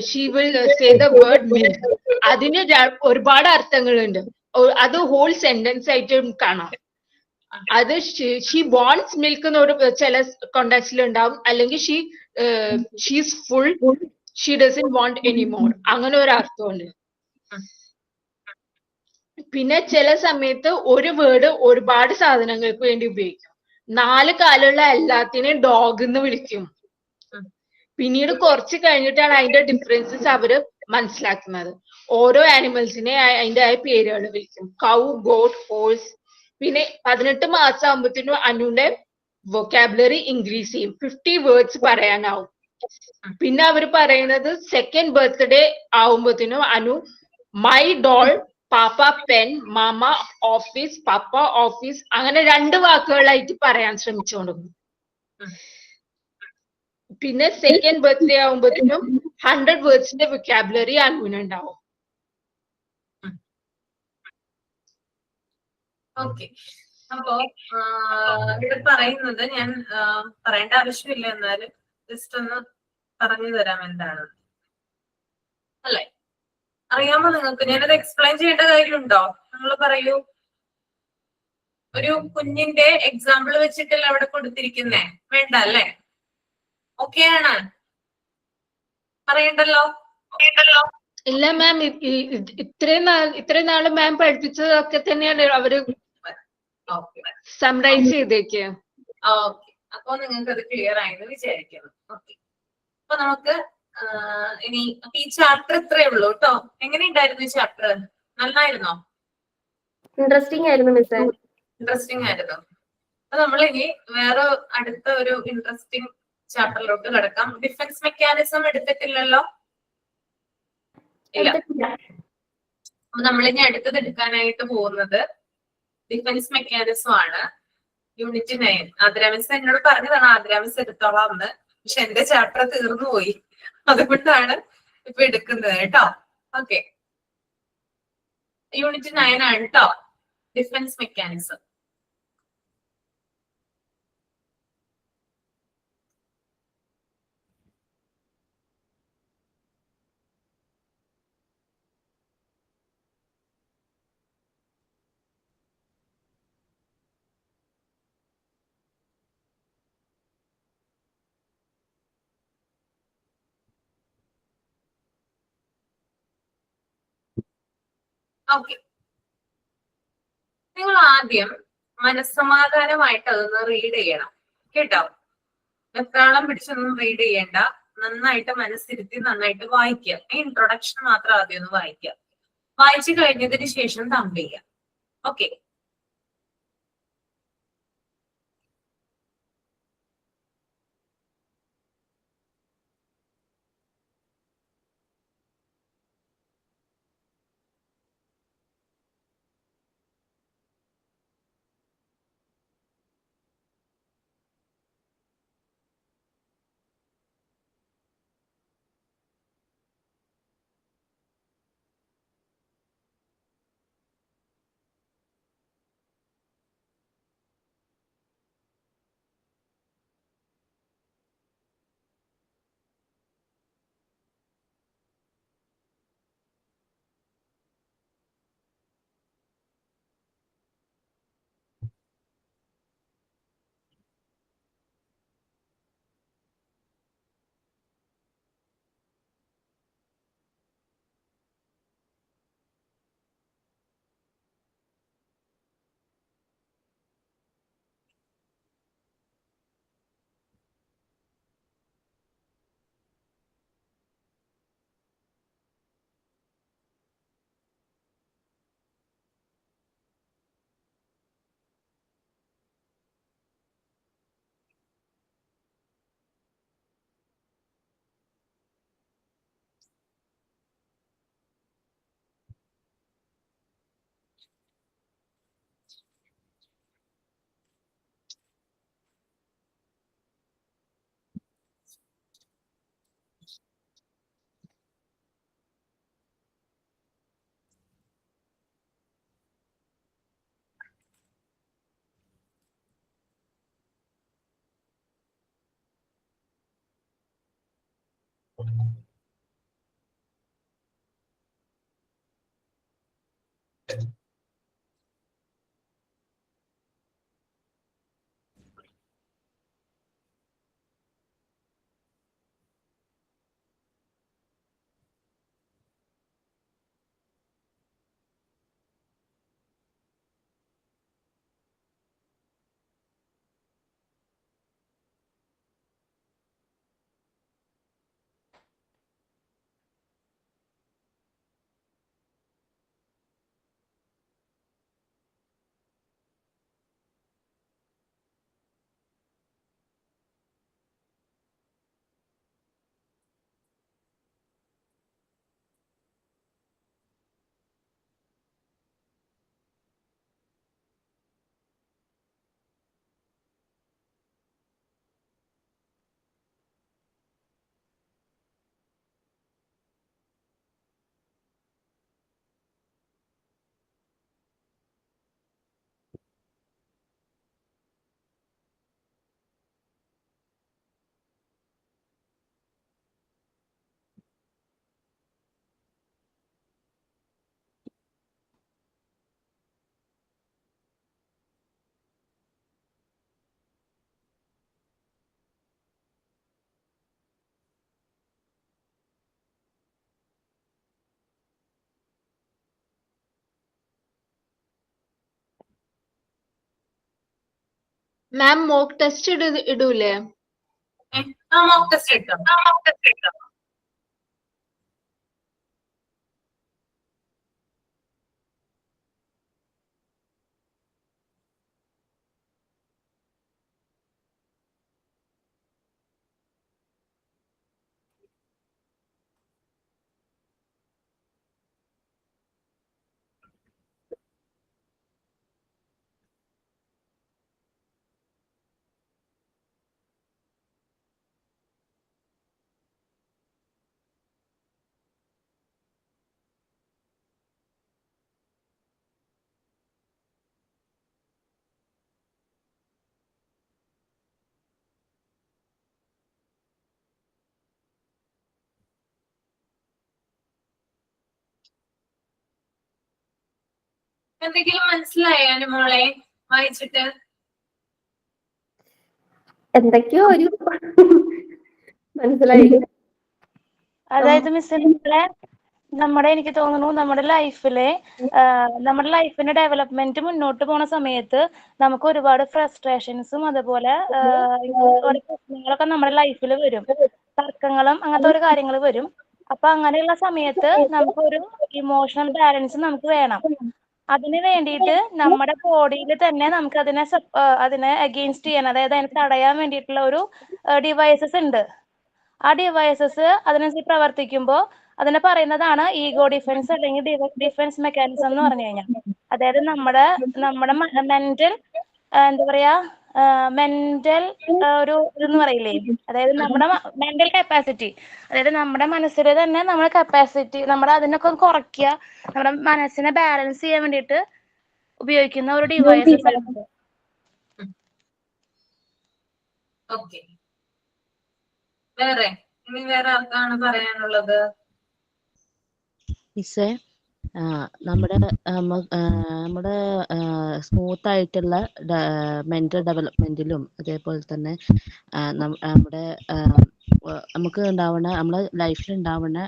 S1: she will say the word milk. അതിന് ഒരുപാട് അർത്ഥങ്ങളുണ്ട്. അത് ഹോൾ സെന്റൻസ് ആയിട്ട് കാണാം. അത് ഷീ വാണ്ട്സ് മിൽക്ക് എന്നൊരു ചില കോണ്ടാക്ട്സിൽ ഉണ്ടാവും. അല്ലെങ്കിൽ she's full, she doesn't want anymore, അങ്ങനെ ഒരു അർത്ഥമുണ്ട്. പിന്നെ ചില സമയത്ത് ഒരു വേർഡ് ഒരുപാട് സാധനങ്ങൾക്ക് വേണ്ടി ഉപയോഗിക്കും. 4 കാലുള്ള എല്ലാത്തിനെയും ഡോഗ് എന്ന് വിളിക്കും. പിന്നീട് കുറച്ച് കഴിഞ്ഞിട്ടാണ് അതിന്റെ ഡിഫറൻസസ് അവര് മനസ്സിലാക്കുന്നത്. ഓരോ ആനിമൽസിനെ അതിന്റെ പേരുകൾ വിളിക്കും. കൗ, ഗോട്ട്, ഹോഴ്സ്. പിന്നെ 18 മാസം ആകുമ്പോഴത്തേനും അനുവിന്റെ വൊക്കാബുലറി ഇൻക്രീസ് ചെയ്യും. 50 വേർഡ്സ് പറയാനാവും. പിന്നെ അവർ പറയുന്നത് സെക്കൻഡ് ബർത്ത്ഡേ ആവുമ്പോഴത്തേനും അനു മൈ ഡോൾ, പാപ്പ പെൻ, മാമ ഓഫീസ്, പപ്പ ഓഫീസ്, അങ്ങനെ 2 വാക്കുകളായിട്ട് പറയാൻ ശ്രമിച്ചുകൊണ്ടിരുന്നു. പിന്നെ സെക്കൻഡ് ബർത്ത്ഡേ ആവുമ്പോഴത്തേനും 100 വേർഡ്സിന്റെ വൊക്കാബുലറി അനുവിനുണ്ടാവും.
S2: ഓക്കെ, അപ്പോ ഇവിടെ പറയുന്നത് ഞാൻ പറയേണ്ട ആവശ്യമില്ല, എന്നാലും ജസ്റ്റ് ഒന്ന് പറഞ്ഞു തരാം എന്താണ് അല്ലെ. അറിയാമോ നിങ്ങൾക്ക്? ഞാനത് എക്സ്പ്ലെയിൻ ചെയ്യേണ്ട കാര്യമുണ്ടോ? നിങ്ങൾ പറയൂ. ഒരു കുഞ്ഞിന്റെ എക്സാമ്പിൾ വെച്ചിട്ടല്ല അവിടെ കൊടുത്തിരിക്കുന്നേ. വേണ്ട അല്ലേ? ഓക്കെ ആണ്? പറയണ്ടല്ലോ?
S1: ഇല്ല മാം, ഇത്രയും നാള് മാം പഠിപ്പിച്ചതൊക്കെ തന്നെയാണ് അവര് സമറൈസ് ചെയ്തേക്ക്.
S2: ഓക്കെ, അപ്പൊ നിങ്ങൾക്ക് അത് ക്ലിയർ ആയെന്ന് വിചാരിക്കുന്നു. ഓക്കെ, അപ്പൊ നമുക്ക് ഇനി ഈ ചാപ്റ്റർ ഇത്രയേ ഉള്ളൂ കേട്ടോ. എങ്ങനെയുണ്ടായിരുന്നു ഈ ചാപ്റ്റർ? നന്നായിരുന്നോ?
S4: ഇൻട്രസ്റ്റിംഗ് ആയിരുന്നു മിസ്സേ.
S2: ഇൻട്രസ്റ്റിംഗ് ആയിരുന്നു. അപ്പൊ നമ്മൾ ഇനി വേറെ അടുത്ത ഒരു ഇൻട്രസ്റ്റിംഗ് ചാപ്റ്ററിലോട്ട് കിടക്കാം. ഡിഫൻസ് മെക്കാനിസം എടുത്തിട്ടില്ലല്ലോ? ഇല്ല. അപ്പൊ നമ്മളിനി അടുത്തത് എടുക്കാനായിട്ട് പോകുന്നത് ഡിഫൻസ് മെക്കാനിസം ആണ്. യൂണിറ്റ് 9. ആദ്രാമിസ് എന്നോട് പറഞ്ഞതാണ് ആദ്രാമിസ് എടുത്തോളാം എന്ന്. പക്ഷെ എന്റെ ചാപ്റ്റർ തീർന്നു പോയി, അതുകൊണ്ടാണ് ഇപ്പൊ എടുക്കുന്നത് കേട്ടോ. ഓക്കെ, യൂണിറ്റ് 9 ആണ് കേട്ടോ, ഡിഫൻസ് മെക്കാനിസം. ഓക്കെ, നിങ്ങൾ ആദ്യം മനസ്സമാധാനമായിട്ട് അതൊന്ന് റീഡ് ചെയ്യണം കേട്ടോ. വെപ്രാളം പിടിച്ചൊന്നും റീഡ് ചെയ്യണ്ട. നന്നായിട്ട് മനസ്സിരുത്തി നന്നായിട്ട് വായിക്കുക. ഇൻട്രൊഡക്ഷൻ മാത്രം ആദ്യം ഒന്ന് വായിക്കുക. വായിച്ചു കഴിഞ്ഞതിന് ശേഷം തമ്പ് ചെയ്യുക. ഓക്കെ,
S1: മാം മോക്ക് ടെസ്റ്റ് ഇടൂലേ?
S2: മോക്ക് ടെസ്റ്റ് ഇട്ടോ? എന്തെങ്കിലും മനസ്സിലായോ മോളെ വായിച്ചിട്ട്?
S4: എന്തൊക്കെയോ ഒരു മനസ്സിലായി.
S5: അതായത് മിസ് നമ്മുടെ എനിക്ക് തോന്നുന്നു നമ്മുടെ ലൈഫിന്റെ ഡെവലപ്മെന്റ് മുന്നോട്ട് പോണ സമയത്ത് നമുക്ക് ഒരുപാട് ഫ്രസ്ട്രേഷൻസും അതുപോലെ ഓരോ പ്രശ്നങ്ങളൊക്കെ നമ്മുടെ ലൈഫിൽ വരും, തർക്കങ്ങളും അങ്ങനത്തെ ഒരു കാര്യങ്ങൾ വരും. അപ്പൊ അങ്ങനെയുള്ള സമയത്ത് നമുക്കൊരു ഇമോഷണൽ ബാലൻസ് നമുക്ക് വേണം. അതിന് വേണ്ടിയിട്ട് നമ്മുടെ ബോഡിയിൽ തന്നെ നമുക്ക് അതിനെ അഗെയിൻസ്റ്റ് ചെയ്യാൻ, അതായത് അതിനെ തടയാൻ വേണ്ടിയിട്ടുള്ള ഒരു ഡിവൈസസ് ഉണ്ട്. ആ ഡിവൈസസ് അതിനനുസരിച്ച് പ്രവർത്തിക്കുമ്പോൾ അതിനെ പറയുന്നതാണ് ഈഗോ ഡിഫൻസ് അല്ലെങ്കിൽ ഡിഫൻസ് മെക്കാനിസം എന്ന് പറഞ്ഞു കഴിഞ്ഞാൽ. അതായത് നമ്മുടെ മെന്റൽ എന്താ പറയാ മെന്റൽ ഒരു ഇതെന്ന് പറയില്ലേ, അതായത് നമ്മുടെ മെന്റൽ കപ്പാസിറ്റി, അതായത് നമ്മുടെ മനസ്സിൽ തന്നെ നമ്മുടെ കപ്പാസിറ്റി നമ്മുടെ അതിനൊക്കെ കുറയ്ക്കുക, നമ്മുടെ മനസ്സിനെ ബാലൻസ് ചെയ്യാൻ വേണ്ടിയിട്ട് ഉപയോഗിക്കുന്ന ഒരു ഡിവൈസസ് ആണ്.
S2: ഓക്കെ, വേറെ ആർക്കാണ് പറയാനുള്ളത്?
S6: മിസ്സേ, നമ്മുടെ സ്മൂത്ത് ആയിട്ടുള്ള മെന്റൽ ഡെവലപ്മെന്റിലും അതേപോലെ തന്നെ നമുക്ക് ഉണ്ടാവുന്ന നമ്മുടെ ലൈഫിൽ ഉണ്ടാവുന്ന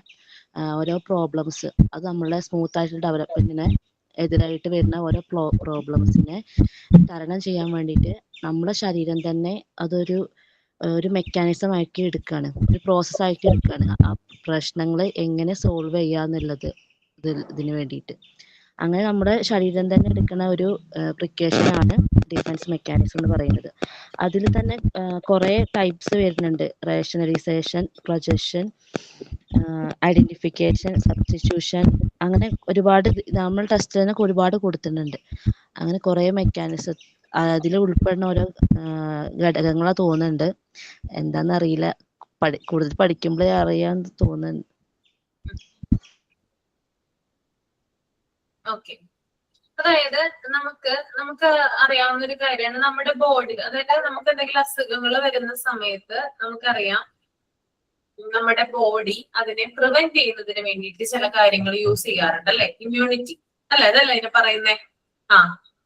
S6: ഓരോ പ്രോബ്ലംസ്, അത് നമ്മളെ സ്മൂത്ത് ആയിട്ടുള്ള ഡെവലപ്മെന്റിനെ എതിരായിട്ട് വരുന്ന ഓരോ പ്രോബ്ലംസിനെ തരണം ചെയ്യാൻ വേണ്ടിയിട്ട് നമ്മുടെ ശരീരം തന്നെ അതൊരു മെക്കാനിസം ആക്കി എടുക്കുകയാണ്, ഒരു പ്രോസസ് ആക്കി എടുക്കുകയാണ്. ആ പ്രശ്നങ്ങൾ എങ്ങനെ സോൾവ് ചെയ്യാന്നുള്ളത് ഇതിന് വേണ്ടിയിട്ട്. അങ്ങനെ നമ്മുടെ ശരീരം തന്നെ എടുക്കുന്ന ഒരു പ്രിക്കോഷനാണ് ഡിഫൻസ് മെക്കാനിസം എന്ന് പറയുന്നത്. അതിൽ തന്നെ കുറേ ടൈപ്സ് വരുന്നുണ്ട്. റേഷണലൈസേഷൻ, പ്രൊജക്ഷൻ, ഐഡന്റിഫിക്കേഷൻ, സബ്സ്റ്റിറ്റ്യൂഷൻ, അങ്ങനെ ഒരുപാട് നമ്മൾ ടെസ്റ്റിനൊക്കെ ഒരുപാട് കൊടുത്തിട്ടുണ്ട്. അങ്ങനെ കുറേ മെക്കാനിസം അതിൽ ഉൾപ്പെടുന്ന ഓരോ ഘടകങ്ങളാ തോന്നുന്നുണ്ട്. എന്താന്നറിയില്ല, കൂടുതൽ പഠിക്കുമ്പോഴേ അറിയാന്ന് തോന്നുന്നുണ്ട്.
S2: ഓക്കെ, അതായത് നമുക്ക് അറിയാവുന്ന ഒരു കാര്യമാണ് നമ്മുടെ ബോഡി, അതായത് നമുക്ക് എന്തെങ്കിലും അസുഖങ്ങൾ വരുന്ന സമയത്ത് നമുക്കറിയാം നമ്മുടെ ബോഡി അതിനെ പ്രിവെന്റ് ചെയ്യുന്നതിന് വേണ്ടിയിട്ട് ചില കാര്യങ്ങൾ യൂസ് ചെയ്യാറുണ്ട്, അല്ലെ? ഇമ്മ്യൂണിറ്റി അല്ലെ, അതല്ലേ ഇതിനെ പറയുന്നേ?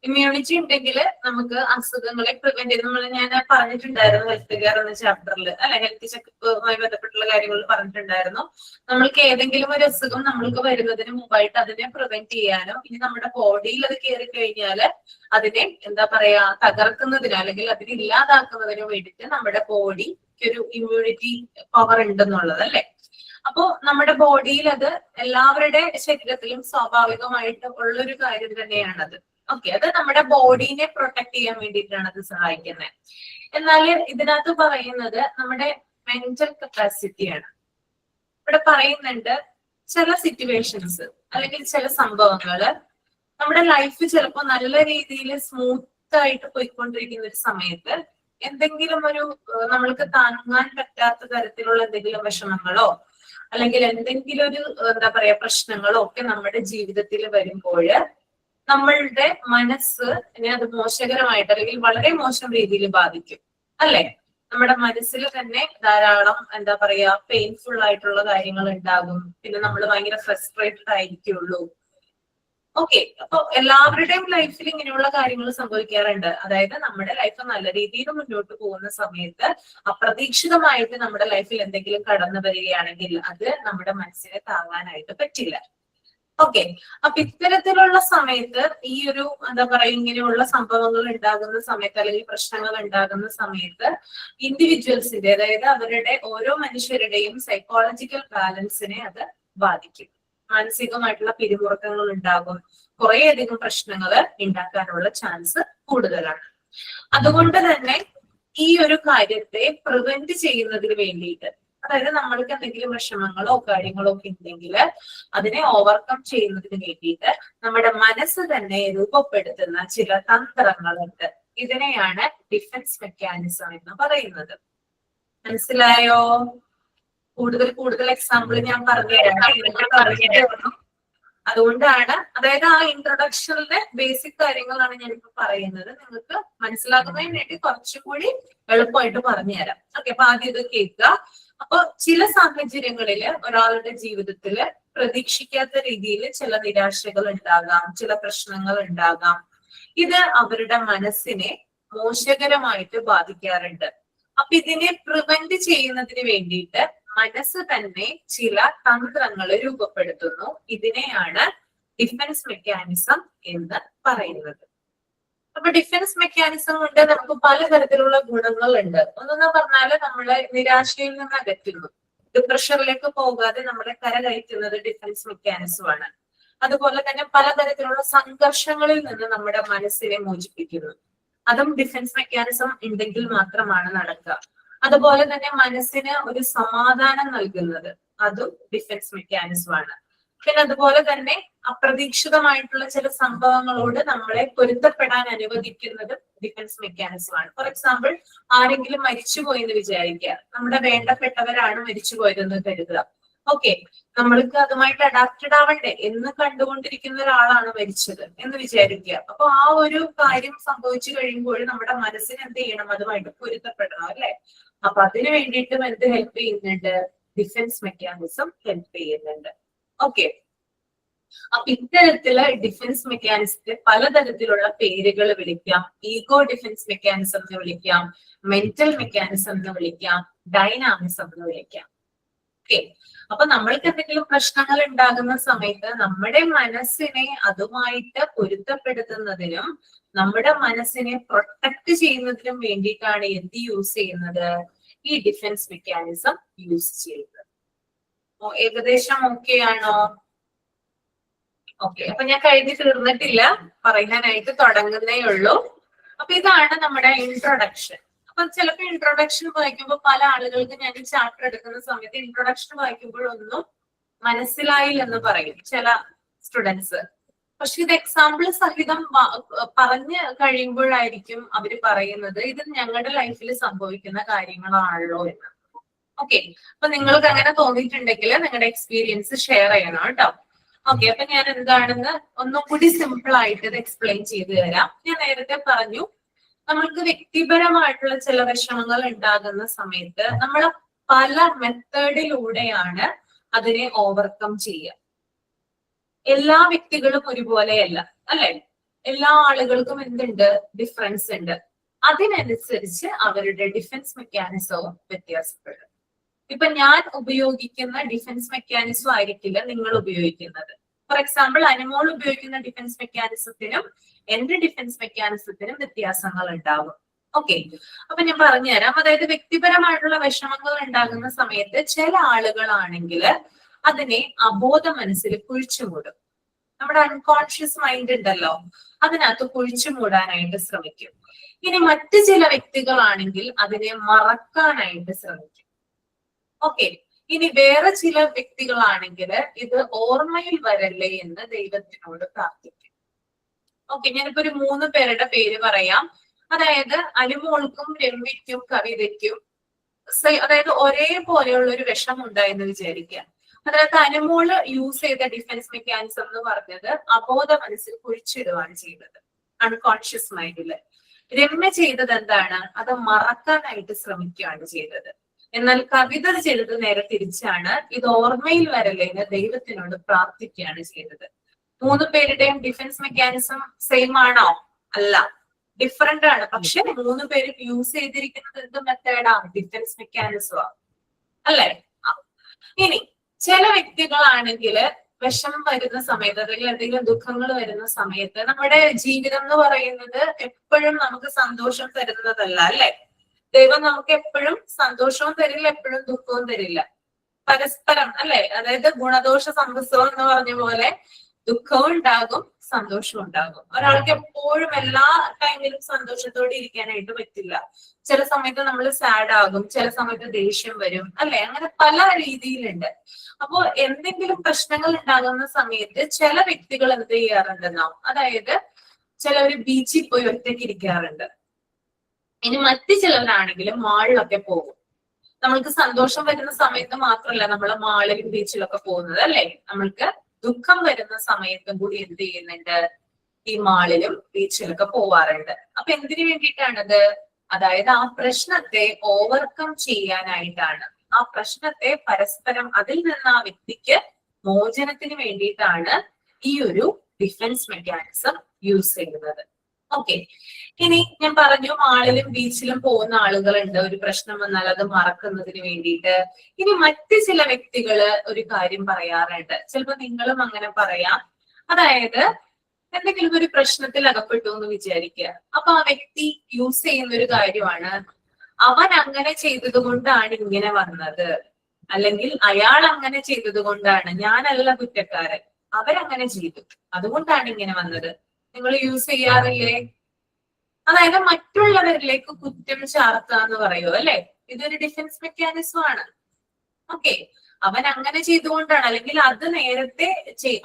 S2: ഇമ്മ്യൂണിറ്റി ഉണ്ടെങ്കിൽ നമുക്ക് അസുഖങ്ങളെ പ്രിവെന്റ് ചെയ്ത് ഞാൻ പറഞ്ഞിട്ടുണ്ടായിരുന്നു ഹെൽത്ത് കെയർ എന്ന ചാപ്റ്ററിൽ, അല്ലെ? ഹെൽത്ത് ചെക്കപ്പുമായി ബന്ധപ്പെട്ടുള്ള കാര്യങ്ങൾ പറഞ്ഞിട്ടുണ്ടായിരുന്നു. നമ്മൾക്ക് ഏതെങ്കിലും ഒരു അസുഖം നമ്മൾക്ക് വരുന്നതിന് മുമ്പായിട്ട് അതിനെ പ്രിവെന്റ് ചെയ്യാനോ ഇനി നമ്മുടെ ബോഡിയിൽ അത് കയറി കഴിഞ്ഞാൽ അതിനെ എന്താ പറയാ തകർക്കുന്നതിനോ അല്ലെങ്കിൽ അതിനെ ഇല്ലാതാക്കുന്നതിനോ വേണ്ടിയിട്ട് നമ്മുടെ ബോഡിക്ക് ഒരു ഇമ്മ്യൂണിറ്റി പവർ ഉണ്ടെന്നുള്ളത്, അല്ലെ? അപ്പോ നമ്മുടെ ബോഡിയിൽ അത് എല്ലാവരുടെ ശരീരത്തിലും സ്വാഭാവികമായിട്ട് ഉള്ളൊരു കാര്യം തന്നെയാണത്. ഓക്കെ, അത് നമ്മുടെ ബോഡീനെ പ്രൊട്ടക്ട് ചെയ്യാൻ വേണ്ടിയിട്ടാണ് അത് സഹായിക്കുന്നത്. എന്നാൽ ഇതിനകത്ത് പറയുന്നത് നമ്മുടെ മെന്റൽ കപ്പാസിറ്റിയാണ്. ഇവിടെ പറയുന്നുണ്ട് ചില സിറ്റുവേഷൻസ് അല്ലെങ്കിൽ ചില സംഭവങ്ങള് നമ്മുടെ ലൈഫ് ചിലപ്പോൾ നല്ല രീതിയിൽ സ്മൂത്ത് ആയിട്ട് പോയിക്കൊണ്ടിരിക്കുന്ന ഒരു സമയത്ത് എന്തെങ്കിലും ഒരു നമ്മൾക്ക് താങ്ങാൻ പറ്റാത്ത തരത്തിലുള്ള എന്തെങ്കിലും വിഷമങ്ങളോ അല്ലെങ്കിൽ എന്തെങ്കിലും ഒരു എന്താ പറയാ പ്രശ്നങ്ങളോ ഒക്കെ നമ്മുടെ ജീവിതത്തിൽ വരുമ്പോൾ നമ്മളുടെ മനസ്സ് അത് മോശകരമായിട്ട് അല്ലെങ്കിൽ വളരെ മോശം രീതിയിൽ ബാധിക്കും, അല്ലെ? നമ്മുടെ മനസ്സിൽ തന്നെ ധാരാളം എന്താ പറയാ പെയിൻഫുൾ ആയിട്ടുള്ള കാര്യങ്ങൾ ഉണ്ടാകും. പിന്നെ നമ്മൾ ഭയങ്കര ഫ്രസ്ട്രേറ്റഡ് ആയിരിക്കുള്ളൂ. ഓക്കെ, അപ്പൊ എല്ലാവരുടെയും ലൈഫിൽ ഇങ്ങനെയുള്ള കാര്യങ്ങൾ സംഭവിക്കാറുണ്ട്. അതായത് നമ്മുടെ ലൈഫ് നല്ല രീതിയിൽ മുന്നോട്ട് പോകുന്ന സമയത്ത് അപ്രതീക്ഷിതമായിട്ട് നമ്മുടെ ലൈഫിൽ എന്തെങ്കിലും കടന്നു വരികയാണെങ്കിൽ അത് നമ്മുടെ മനസ്സിനെ താങ്ങാനായിട്ട് പറ്റില്ല. ഓക്കെ. അപ്പൊ ഇത്തരത്തിലുള്ള സമയത്ത് ഈ ഒരു എന്താ പറയാ ഇങ്ങനെയുള്ള സംഭവങ്ങൾ ഉണ്ടാകുന്ന സമയത്ത് അല്ലെങ്കിൽ പ്രശ്നങ്ങൾ ഉണ്ടാകുന്ന സമയത്ത് ഇൻഡിവിജ്വൽസിന്റെ അതായത് അവരുടെ ഓരോ മനുഷ്യരുടെയും സൈക്കോളജിക്കൽ ബാലൻസിനെ അത് ബാധിക്കും. മാനസികമായിട്ടുള്ള പിരിമുറുക്കങ്ങൾ ഉണ്ടാകും, കുറേയധികം പ്രശ്നങ്ങൾ ഉണ്ടാക്കാനുള്ള ചാൻസ് കൂടുതലാണ്. അതുകൊണ്ട് തന്നെ ഈ ഒരു കാര്യത്തെ പ്രിവെന്റ് ചെയ്യുന്നതിന് വേണ്ടിയിട്ട്, അതായത് നമ്മൾക്ക് എന്തെങ്കിലും വിഷമങ്ങളോ കാര്യങ്ങളോ ഒക്കെ ഉണ്ടെങ്കിൽ അതിനെ ഓവർകം ചെയ്യുന്നതിന് വേണ്ടിയിട്ട് നമ്മുടെ മനസ്സ് തന്നെ രൂപപ്പെടുത്തുന്ന ചില തന്ത്രങ്ങളുണ്ട്. ഇതിനെയാണ് ഡിഫൻസ് മെക്കാനിസം എന്ന് പറയുന്നത്. മനസ്സിലായോ? കൂടുതൽ എക്സാമ്പിൾ ഞാൻ പറഞ്ഞുതരാം. അതുകൊണ്ടാണ്, അതായത് ആ ഇൻട്രൊഡക്ഷനിലെ ബേസിക് കാര്യങ്ങളാണ് ഞാനിപ്പോ പറയുന്നത്. നിങ്ങൾക്ക് മനസ്സിലാക്കുന്നതിന് വേണ്ടി കുറച്ചും കൂടി എളുപ്പമായിട്ട് പറഞ്ഞുതരാം. ഓക്കെ, അപ്പൊ ആദ്യം ഇത് കേൾക്കുക. അപ്പൊ ചില സാഹചര്യങ്ങളിൽ ഒരാളുടെ ജീവിതത്തിൽ പ്രതീക്ഷിക്കാത്ത രീതിയിൽ ചില നിരാശകൾ ഉണ്ടാകാം, ചില പ്രശ്നങ്ങൾ ഉണ്ടാകാം. ഇത് അവരുടെ മനസ്സിനെ മോശകരമായിട്ട് ബാധിക്കാറുണ്ട്. അപ്പൊ ഇതിനെ പ്രിവെന്റ് ചെയ്യുന്നതിന് വേണ്ടിയിട്ട് മനസ്സ് തന്നെ ചില തന്ത്രങ്ങൾ രൂപപ്പെടുത്തുന്നു. ഇതിനെയാണ് ഡിഫൻസ് മെക്കാനിസം എന്ന് പറയുന്നത്. അപ്പൊ ഡിഫൻസ് മെക്കാനിസം കൊണ്ട് നമുക്ക് പലതരത്തിലുള്ള ഗുണങ്ങളുണ്ട്. ഒന്നെന്ന് പറഞ്ഞാല് നമ്മളെ നിരാശയിൽ നിന്ന് അകറ്റുന്നു. ഡിപ്രഷനിലേക്ക് പോകാതെ നമ്മളെ കരകയറ്റുന്നത് ഡിഫൻസ് മെക്കാനിസമാണ്. അതുപോലെ തന്നെ പലതരത്തിലുള്ള സംഘർഷങ്ങളിൽ നിന്ന് നമ്മുടെ മനസ്സിനെ മോചിപ്പിക്കുന്നു. അതും ഡിഫൻസ് മെക്കാനിസം ഉണ്ടെങ്കിൽ മാത്രമാണ് നടക്കുക. അതുപോലെ തന്നെ മനസ്സിന് ഒരു സമാധാനം നൽകുന്നത് അതും ഡിഫൻസ് മെക്കാനിസമാണ്. പിന്നെ അതുപോലെ തന്നെ അപ്രതീക്ഷിതമായിട്ടുള്ള ചില സംഭവങ്ങളോട് നമ്മളെ പൊരുത്തപ്പെടാൻ അനുവദിക്കുന്നതും ഡിഫൻസ് മെക്കാനിസമാണ്. ഫോർ എക്സാമ്പിൾ, ആരെങ്കിലും മരിച്ചുപോയി എന്ന് വിചാരിക്കുക. നമ്മുടെ വേണ്ടപ്പെട്ടവരാണ് മരിച്ചുപോയതെന്ന് കരുതുക. ഓക്കെ, നമ്മൾക്ക് അതുമായിട്ട് അഡാപ്റ്റഡ് ആവണ്ടേ എന്ന് കണ്ടുകൊണ്ടിരിക്കുന്ന ഒരാളാണ് മരിച്ചത് എന്ന് വിചാരിക്കുക. അപ്പൊ ആ ഒരു കാര്യം സംഭവിച്ചു കഴിയുമ്പോൾ നമ്മുടെ മനസ്സിന് എന്ത് ചെയ്യണം? അതുമായിട്ട് പൊരുത്തപ്പെടണം, അല്ലെ? അപ്പൊ അതിനു വേണ്ടിയിട്ടും എന്ത് ഹെൽപ്പ് ചെയ്യുന്നുണ്ട്? ഡിഫൻസ് മെക്കാനിസം ഹെൽപ്പ് ചെയ്യുന്നുണ്ട്. ഓക്കെ, അപ്പൊ ഇത്തരത്തില് ഡിഫൻസ് മെക്കാനിസത്തെ പലതരത്തിലുള്ള പേരുകൾ വിളിക്കാം. ഈഗോ ഡിഫൻസ് മെക്കാനിസം എന്ന് വിളിക്കാം, മെന്റൽ മെക്കാനിസം എന്ന് വിളിക്കാം, ഡൈനാമിസം എന്ന് വിളിക്കാം. ഓക്കെ, അപ്പൊ നമ്മൾക്ക് എന്തെങ്കിലും പ്രശ്നങ്ങൾ ഉണ്ടാകുന്ന സമയത്ത് നമ്മുടെ മനസ്സിനെ അതുമായിട്ട് പൊരുത്തപ്പെടുത്തുന്നതിനും നമ്മുടെ മനസ്സിനെ പ്രൊട്ടക്ട് ചെയ്യുന്നതിനും വേണ്ടിയിട്ടാണ് എന്ത് യൂസ് ചെയ്യുന്നത്? ഈ ഡിഫൻസ് മെക്കാനിസം യൂസ് ചെയ്യുന്നത്. ഏകദേശം ഓക്കെ ആണോ? ഓക്കെ, അപ്പൊ ഞാൻ കഴിഞ്ഞ് തീർന്നിട്ടില്ല, പറയാനായിട്ട് തുടങ്ങുന്നേ ഉള്ളൂ. അപ്പൊ ഇതാണ് നമ്മുടെ ഇൻട്രൊഡക്ഷൻ. അപ്പൊ ചിലപ്പോ ഇൻട്രൊഡക്ഷൻ വായിക്കുമ്പോൾ പല ആളുകൾക്ക് ഞാൻ ഈ ചാപ്റ്റർ എടുക്കുന്ന സമയത്ത് ഇൻട്രൊഡക്ഷൻ വായിക്കുമ്പോഴൊന്നും മനസ്സിലായില്ലെന്ന് പറയും ചില സ്റ്റുഡൻസ്. പക്ഷെ ഇത് എക്സാമ്പിൾ സഹിതം പറഞ്ഞ് കഴിയുമ്പോഴായിരിക്കും അവര് പറയുന്നത് ഇത് ഞങ്ങളുടെ ലൈഫിൽ സംഭവിക്കുന്ന കാര്യങ്ങളാണല്ലോ എന്ന്. ഓക്കെ, അപ്പൊ നിങ്ങൾക്ക് അങ്ങനെ തോന്നിയിട്ടുണ്ടെങ്കിൽ നിങ്ങളുടെ എക്സ്പീരിയൻസ് ഷെയർ ചെയ്യണം കേട്ടോ. ഓക്കെ, അപ്പൊ ഞാൻ എന്താണെന്ന് ഒന്നും കൂടി സിമ്പിൾ ആയിട്ട് ഇത് എക്സ്പ്ലെയിൻ ചെയ്തു തരാം. ഞാൻ നേരത്തെ പറഞ്ഞു, നമ്മൾക്ക് വ്യക്തിപരമായിട്ടുള്ള ചില വിഷമങ്ങൾ ഉണ്ടാകുന്ന സമയത്ത് നമ്മൾ പല മെത്തേഡിലൂടെയാണ് അതിനെ ഓവർകം ചെയ്യുക. എല്ലാ വ്യക്തികളും ഒരുപോലെയല്ല, അല്ലെ? എല്ലാ ആളുകൾക്കും എന്തുണ്ട്? ഡിഫറൻസ് ഉണ്ട്. അതിനനുസരിച്ച് അവരുടെ ഡിഫൻസ് മെക്കാനിസവും വ്യത്യാസപ്പെടും. ഇപ്പൊ ഞാൻ ഉപയോഗിക്കുന്ന ഡിഫൻസ് മെക്കാനിസം ആയിരിക്കില്ല നിങ്ങൾ ഉപയോഗിക്കുന്നത്. ഫോർ എക്സാമ്പിൾ, അനുമോൾ ഉപയോഗിക്കുന്ന ഡിഫൻസ് മെക്കാനിസത്തിനും എന്റെ ഡിഫൻസ് മെക്കാനിസത്തിനും വ്യത്യാസങ്ങൾ ഉണ്ടാവും. ഓക്കെ, അപ്പൊ ഞാൻ പറഞ്ഞുതരാം. അതായത് വ്യക്തിപരമായിട്ടുള്ള വിഷമങ്ങൾ ഉണ്ടാകുന്ന സമയത്ത് ചില ആളുകളാണെങ്കിൽ അതിനെ അബോധ മനസ്സിൽ കുഴിച്ചുമൂടും. നമ്മുടെ അൺകോൺഷ്യസ് മൈൻഡ് ഉണ്ടല്ലോ, അതിനകത്ത് കുഴിച്ചുമൂടാനായിട്ട് ശ്രമിക്കും. ഇനി മറ്റു ചില വ്യക്തികളാണെങ്കിൽ അതിനെ മറക്കാനായിട്ട് ശ്രമിക്കും. ഓക്കെ, ഇനി വേറെ ചില വ്യക്തികളാണെങ്കിൽ ഇത് ഓർമ്മയിൽ വരല്ലേ എന്ന് ദൈവത്തിനോട് പ്രാർത്ഥിക്കും. ഓക്കെ, ഞാനിപ്പോ ഒരു 3 പേരുടെ പേര് പറയാം. അതായത് അനുമോൾക്കും രമ്യയ്ക്കും കവിതയ്ക്കും അതായത് ഒരേപോലെയുള്ള ഒരു വിഷമം ഉണ്ടായെന്ന് വിചാരിക്കുക. അതായത് അനുമോള് യൂസ് ചെയ്ത ഡിഫൻസ് മെക്കാനിസം എന്ന് പറഞ്ഞത് അബോധ മനസ്സിൽ കുഴിച്ചിടുകയാണ് ചെയ്തത്, അൺകോൺഷ്യസ് മൈൻഡില്. രമ്യ ചെയ്തത് എന്താണ്? അത് മറക്കാനായിട്ട് ശ്രമിക്കുകയാണ് ചെയ്തത്. എന്നാൽ കവിത ചെയ്തത് നേരെ തിരിച്ചാണ്. ഇത് ഓർമ്മയിൽ വരലേന്ന് ദൈവത്തിനോട് പ്രാർത്ഥിക്കുകയാണ് ചെയ്തത്. 3 പേരുടെയും ഡിഫൻസ് മെക്കാനിസം സെയിം ആണോ? അല്ല, ഡിഫറെന്റ് ആണ്. പക്ഷെ 3 പേരും യൂസ് ചെയ്തിരിക്കുന്നത് എന്ത് മെത്തേഡാണ്? ഡിഫൻസ് മെക്കാനിസമാണ്, അല്ലെ? ഇനി ചില വ്യക്തികളാണെങ്കിൽ വിഷമം വരുന്ന സമയത്ത് അല്ലെങ്കിൽ എന്തെങ്കിലും ദുഃഖങ്ങൾ വരുന്ന സമയത്ത് നമ്മുടെ ജീവിതം എന്ന് പറയുന്നത് എപ്പോഴും നമുക്ക് സന്തോഷം തരുന്നതല്ല, അല്ലെ? ദൈവം നമുക്ക് എപ്പോഴും സന്തോഷവും തരില്ല, എപ്പോഴും ദുഃഖവും തരില്ല. പരസ്പരം, അല്ലെ? അതായത് ഗുണദോഷ സമ്മിശ്രം എന്ന് പറഞ്ഞ പോലെ ദുഃഖവും ഉണ്ടാകും, സന്തോഷവും ഉണ്ടാകും. ഒരാൾക്ക് എപ്പോഴും എല്ലാ ടൈമിലും സന്തോഷത്തോടെ ഇരിക്കാനായിട്ട് പറ്റില്ല. ചില സമയത്ത് നമ്മൾ സാഡ് ആകും, ചില സമയത്ത് ദേഷ്യം വരും, അല്ലെ? അങ്ങനെ പല രീതിയിലുണ്ട്. അപ്പോ എന്തെങ്കിലും പ്രശ്നങ്ങൾ ഉണ്ടാകുന്ന സമയത്ത് ചില വ്യക്തികൾ എന്ത് ചെയ്യാറുണ്ടെന്നോ, അതായത് ചിലവര് ബീച്ചിൽ പോയി ഒറ്റയ്ക്ക് ഇരിക്കാറുണ്ട്. ഇനി മറ്റു ചിലവരാണെങ്കിലും മാളിലൊക്കെ പോകും. നമ്മൾക്ക് സന്തോഷം വരുന്ന സമയത്ത് മാത്രമല്ല നമ്മൾ മാളിലും ബീച്ചിലൊക്കെ പോകുന്നത്, അല്ലെ? നമ്മൾക്ക് ദുഃഖം വരുന്ന സമയത്തും കൂടി എന്ത് ചെയ്യുന്നുണ്ട്? ഈ മാളിലും ബീച്ചിലൊക്കെ പോവാറുണ്ട്. അപ്പൊ എന്തിനു വേണ്ടിയിട്ടാണത്? അതായത് ആ പ്രശ്നത്തെ ഓവർകം ചെയ്യാനായിട്ടാണ്. ആ പ്രശ്നത്തെ പരസ്പരം അതിൽ നിന്ന് ആ വ്യക്തിക്ക് മോചനത്തിന് വേണ്ടിയിട്ടാണ് ഈ ഒരു ഡിഫൻസ് മെക്കാനിസം യൂസ് ചെയ്യുന്നത്. ഓക്കെ, ഇനി ഞാൻ പറഞ്ഞു മാളിലും ബീച്ചിലും പോകുന്ന ആളുകളുണ്ട് ഒരു പ്രശ്നം വന്നാൽ അത് മറക്കുന്നതിന് വേണ്ടിയിട്ട്. ഇനി മറ്റ് ചില വ്യക്തികള് ഒരു കാര്യം പറയാറുണ്ട്, ചിലപ്പോ നിങ്ങളും അങ്ങനെ പറയാം. അതായത് എന്തെങ്കിലും ഒരു പ്രശ്നത്തിൽ അകപ്പെട്ടു എന്ന് വിചാരിക്കുക. അപ്പൊ ആ വ്യക്തി യൂസ് ചെയ്യുന്ന ഒരു കാര്യമാണ്, അവൻ അങ്ങനെ ചെയ്തത് കൊണ്ടാണ് ഇങ്ങനെ വന്നത്, അല്ലെങ്കിൽ അയാൾ അങ്ങനെ ചെയ്തത് കൊണ്ടാണ്, ഞാനല്ല കുറ്റക്കാരൻ, അവരങ്ങനെ ചെയ്തു അതുകൊണ്ടാണ് ഇങ്ങനെ വന്നത്. നിങ്ങൾ യൂസ് ചെയ്യാറില്ലേ? അതായത് മറ്റുള്ളവരിലേക്ക് കുറ്റം ചാർത്തുക എന്ന് പറയൂ, അല്ലെ? ഇതൊരു ഡിഫൻസ് മെക്കാനിസം ആണ്. ഓക്കെ, അവൻ അങ്ങനെ ചെയ്തുകൊണ്ടാണ്, അല്ലെങ്കിൽ അത് നേരത്തെ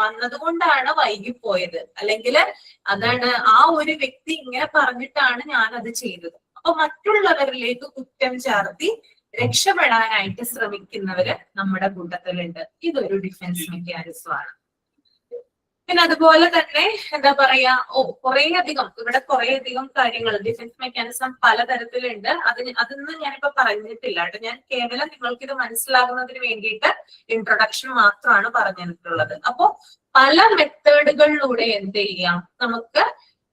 S2: വന്നതുകൊണ്ടാണ് വൈകിപ്പോയത്, അല്ലെങ്കിൽ അതാണ് ആ ഒരു വ്യക്തി ഇങ്ങനെ പറഞ്ഞിട്ടാണ് ഞാൻ അത് ചെയ്തത്. അപ്പൊ മറ്റുള്ളവരിലേക്ക് കുറ്റം ചാർത്തി രക്ഷപ്പെടാനായിട്ട് ശ്രമിക്കുന്നവര് നമ്മുടെ കൂട്ടത്തിലുണ്ട്. ഇതൊരു ഡിഫൻസ് മെക്കാനിസം ആണ്. പിന്നെ അതുപോലെ തന്നെ എന്താ പറയാ, ഇവിടെ കുറേയധികം കാര്യങ്ങൾ ഡിഫൻസ് മെക്കാനിസം പലതരത്തിലുണ്ട്. അതൊന്നും ഞാനിപ്പോ പറഞ്ഞിട്ടില്ല കേട്ടോ. ഞാൻ കേവലം നിങ്ങൾക്ക് ഇത് മനസ്സിലാകുന്നതിന് വേണ്ടിയിട്ട് ഇൻട്രൊഡക്ഷൻ മാത്രമാണ് പറഞ്ഞിട്ടുള്ളത്. അപ്പോ പല മെത്തേഡുകളിലൂടെ എന്ത് ചെയ്യാം, നമുക്ക്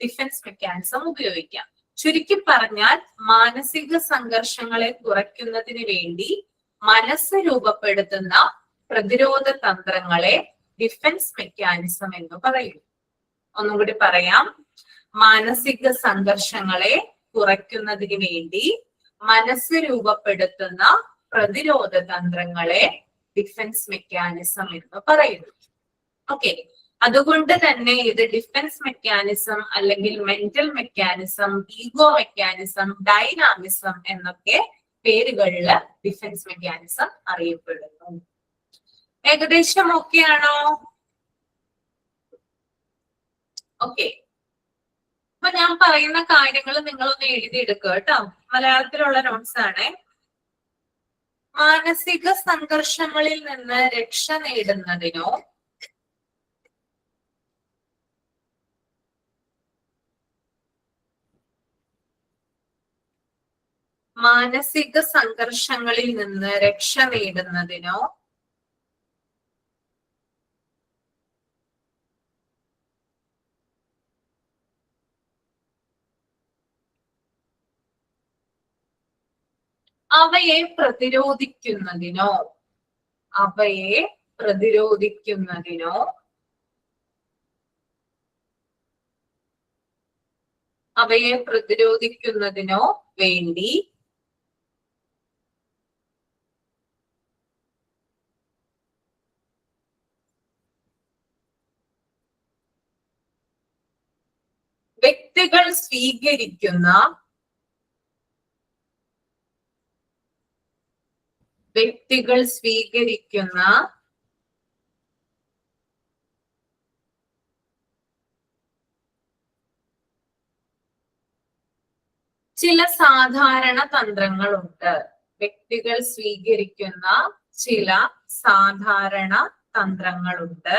S2: ഡിഫൻസ് മെക്കാനിസം ഉപയോഗിക്കാം. ചുരുക്കി പറഞ്ഞാൽ മാനസിക സംഘർഷങ്ങളെ കുറയ്ക്കുന്നതിന് വേണ്ടി മനസ്സ് രൂപപ്പെടുത്തുന്ന പ്രതിരോധ തന്ത്രങ്ങളെ ഡിഫൻസ് മെക്കാനിസം എന്ന് പറയുന്നു. ഒന്നും കൂടി പറയാം, മാനസിക സംഘർഷങ്ങളെ കുറയ്ക്കുന്നതിന് വേണ്ടി മനസ്സ് രൂപപ്പെടുത്തുന്ന പ്രതിരോധ തന്ത്രങ്ങളെ ഡിഫൻസ് മെക്കാനിസം എന്ന് പറയുന്നു. ഓക്കെ, അതുകൊണ്ട് തന്നെ ഇത് ഡിഫൻസ് മെക്കാനിസം അല്ലെങ്കിൽ mental mechanism, ego mechanism, dynamism എന്നൊക്കെ പേരുകളിൽ ഡിഫൻസ് മെക്കാനിസം അറിയപ്പെടുന്നു. ഏകദേശം ഓക്കെ ആണോ? ഓക്കെ, അപ്പൊ ഞാൻ പറയുന്ന കാര്യങ്ങൾ നിങ്ങളൊന്ന് എഴുതിയെടുക്കുക കേട്ടോ. മലയാളത്തിലുള്ള നോട്ട്സ് ആണ്. മാനസിക സംഘർഷങ്ങളിൽ നിന്ന് രക്ഷ നേടുന്നതിനോ മാനസിക സംഘർഷങ്ങളിൽ നിന്ന് രക്ഷ നേടുന്നതിനോ അവയെ പ്രതിരോധിക്കുന്നതിനോ വേണ്ടി വ്യക്തികൾ സ്വീകരിക്കുന്ന ചില സാധാരണ തന്ത്രങ്ങളുണ്ട്. വ്യക്തികൾ സ്വീകരിക്കുന്ന ചില സാധാരണ തന്ത്രങ്ങളുണ്ട്.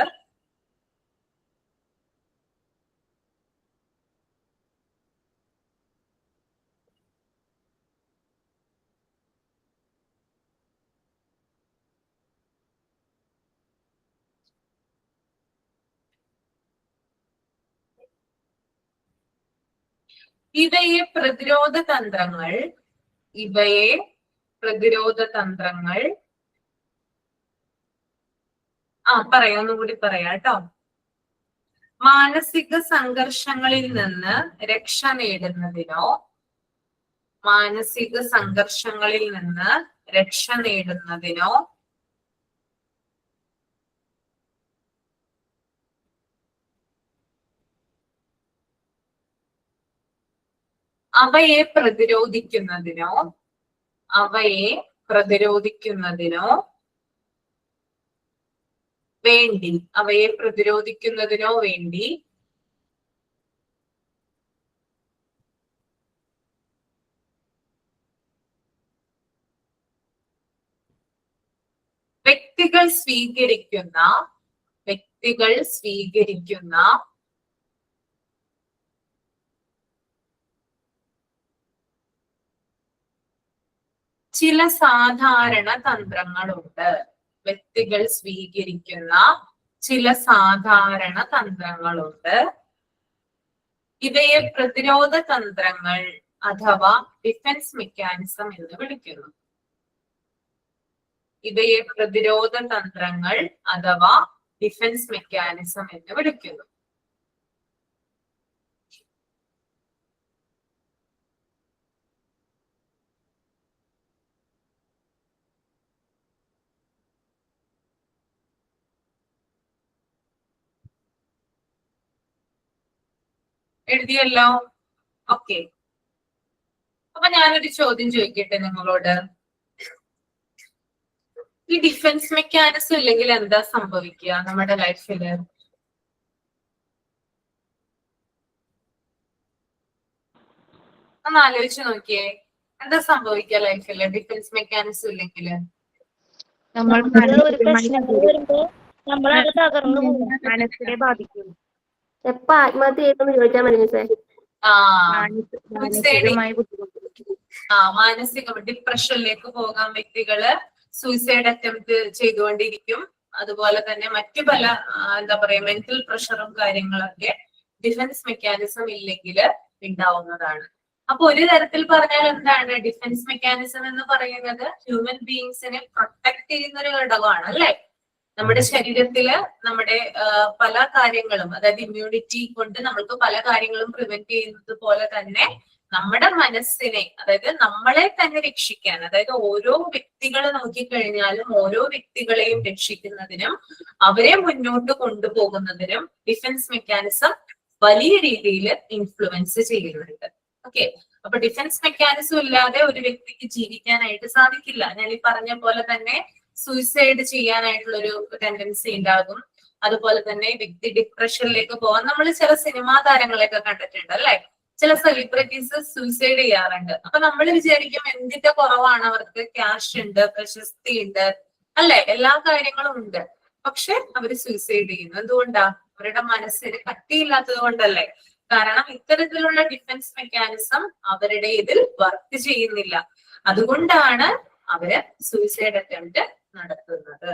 S2: ഇവയെ പ്രതിരോധ തന്ത്രങ്ങൾ പറയാം, ഒന്നുകൂടി പറയാം കേട്ടോ. മാനസിക സംഘർഷങ്ങളിൽ നിന്ന് രക്ഷ നേടുന്നതിനോ അവയെ പ്രതിരോധിക്കുന്നതിനോ വേണ്ടി വ്യക്തികൾ സ്വീകരിക്കുന്ന ചില സാധാരണ തന്ത്രങ്ങളുണ്ട്. ഇവയെ പ്രതിരോധ തന്ത്രങ്ങൾ അഥവാ ഡിഫൻസ് മെക്കാനിസം എന്ന് വിളിക്കുന്നു. എഴുതിയല്ലോ? ഓക്കെ. അപ്പൊ ഞാനൊരു ചോദ്യം ചോദിക്കട്ടെ നിങ്ങളോട്. ഈ ഡിഫൻസ് മെക്കാനിസം ഇല്ലെങ്കിൽ എന്താ സംഭവിക്കുക നമ്മുടെ ലൈഫില്? ഒന്ന് ആലോചിച്ച് നോക്കിയേ, എന്താ സംഭവിക്കുക ലൈഫില് ഡിഫൻസ് മെക്കാനിസം ഇല്ലെങ്കില്?
S5: ഒരു പ്രശ്നം വരുമ്പോ നമ്മളത് തകർന്നു പോകും, മനസ്സിനെ ബാധിക്കും.
S4: എപ്പോ ആത്മഹത്യ ചെയ്യുമെന്ന് ചോദിച്ചാൽ മതി മിസ്സേ.
S2: മാനസിക ഡിപ്രഷനിലേക്ക് പോകാൻ വ്യക്തികള് സൂയിസൈഡ് അറ്റംപ്റ്റ് ചെയ്തുകൊണ്ടിരിക്കും. അതുപോലെ തന്നെ മറ്റു പല എന്താ പറയാ മെന്റൽ പ്രഷറും കാര്യങ്ങളൊക്കെ ഡിഫൻസ് മെക്കാനിസം ഇല്ലെങ്കിൽ ഉണ്ടാവുന്നതാണ്. അപ്പൊ ഒരു തരത്തിൽ പറഞ്ഞാൽ എന്താണ് ഡിഫൻസ് മെക്കാനിസം എന്ന് പറയുന്നത്? ഹ്യൂമൻ ബീയിങ്സിനെ പ്രൊട്ടക്ട് ചെയ്യുന്ന ഒരു ഘടകമാണ് അല്ലെ? നമ്മുടെ ശരീരത്തില് നമ്മുടെ പല കാര്യങ്ങളും, അതായത് ഇമ്മ്യൂണിറ്റി കൊണ്ട് നമ്മൾക്ക് പല കാര്യങ്ങളും പ്രിവെന്റ് ചെയ്യുന്നത് പോലെ തന്നെ നമ്മുടെ മനസ്സിനെ, അതായത് നമ്മളെ തന്നെ രക്ഷിക്കാൻ, അതായത് ഓരോ വ്യക്തികളെ നോക്കിക്കഴിഞ്ഞാലും ഓരോ വ്യക്തികളെയും രക്ഷിക്കുന്നതിനും അവരെ മുന്നോട്ട് കൊണ്ടുപോകുന്നതിനും ഡിഫൻസ് മെക്കാനിസം വലിയ രീതിയിൽ ഇൻഫ്ലുവൻസ് ചെയ്യുന്നുണ്ട്. ഓക്കെ. അപ്പൊ ഡിഫൻസ് മെക്കാനിസം ഇല്ലാതെ ഒരു വ്യക്തിക്ക് ജീവിക്കാനായിട്ട് സാധിക്കില്ല. ഞാൻ ഈ പറഞ്ഞ പോലെ തന്നെ സൂയിസൈഡ് ചെയ്യാനായിട്ടുള്ള ഒരു ടെൻഡൻസി ഉണ്ടാകും. അതുപോലെ തന്നെ വ്യക്തി ഡിപ്രഷനിലേക്ക് പോകാൻ നമ്മൾ ചില സിനിമാ താരങ്ങളെയൊക്കെ കണ്ടിട്ടുണ്ട് അല്ലെ? ചില സെലിബ്രിറ്റീസ് സൂയിസൈഡ് ചെയ്യാറുണ്ട്. അപ്പൊ നമ്മൾ വിചാരിക്കും എന്തിന്റെ കുറവാണ് അവർക്ക്? ക്യാഷ് ഉണ്ട്, പ്രശസ്തി ഉണ്ട് അല്ലെ, എല്ലാ കാര്യങ്ങളും ഉണ്ട്. പക്ഷെ അവര് സൂയിസൈഡ് ചെയ്യുന്നു. എന്തുകൊണ്ടാ? അവരുടെ മനസ്സിന് കട്ടിയില്ലാത്തത് കൊണ്ടല്ലേ? കാരണം ഇത്തരത്തിലുള്ള ഡിഫൻസ് മെക്കാനിസം അവരുടെ ഇതിൽ വർക്ക് ചെയ്യുന്നില്ല. അതുകൊണ്ടാണ് അവര് സൂയിസൈഡ് അറ്റംപ്റ്റ് നടത്തുന്നത്.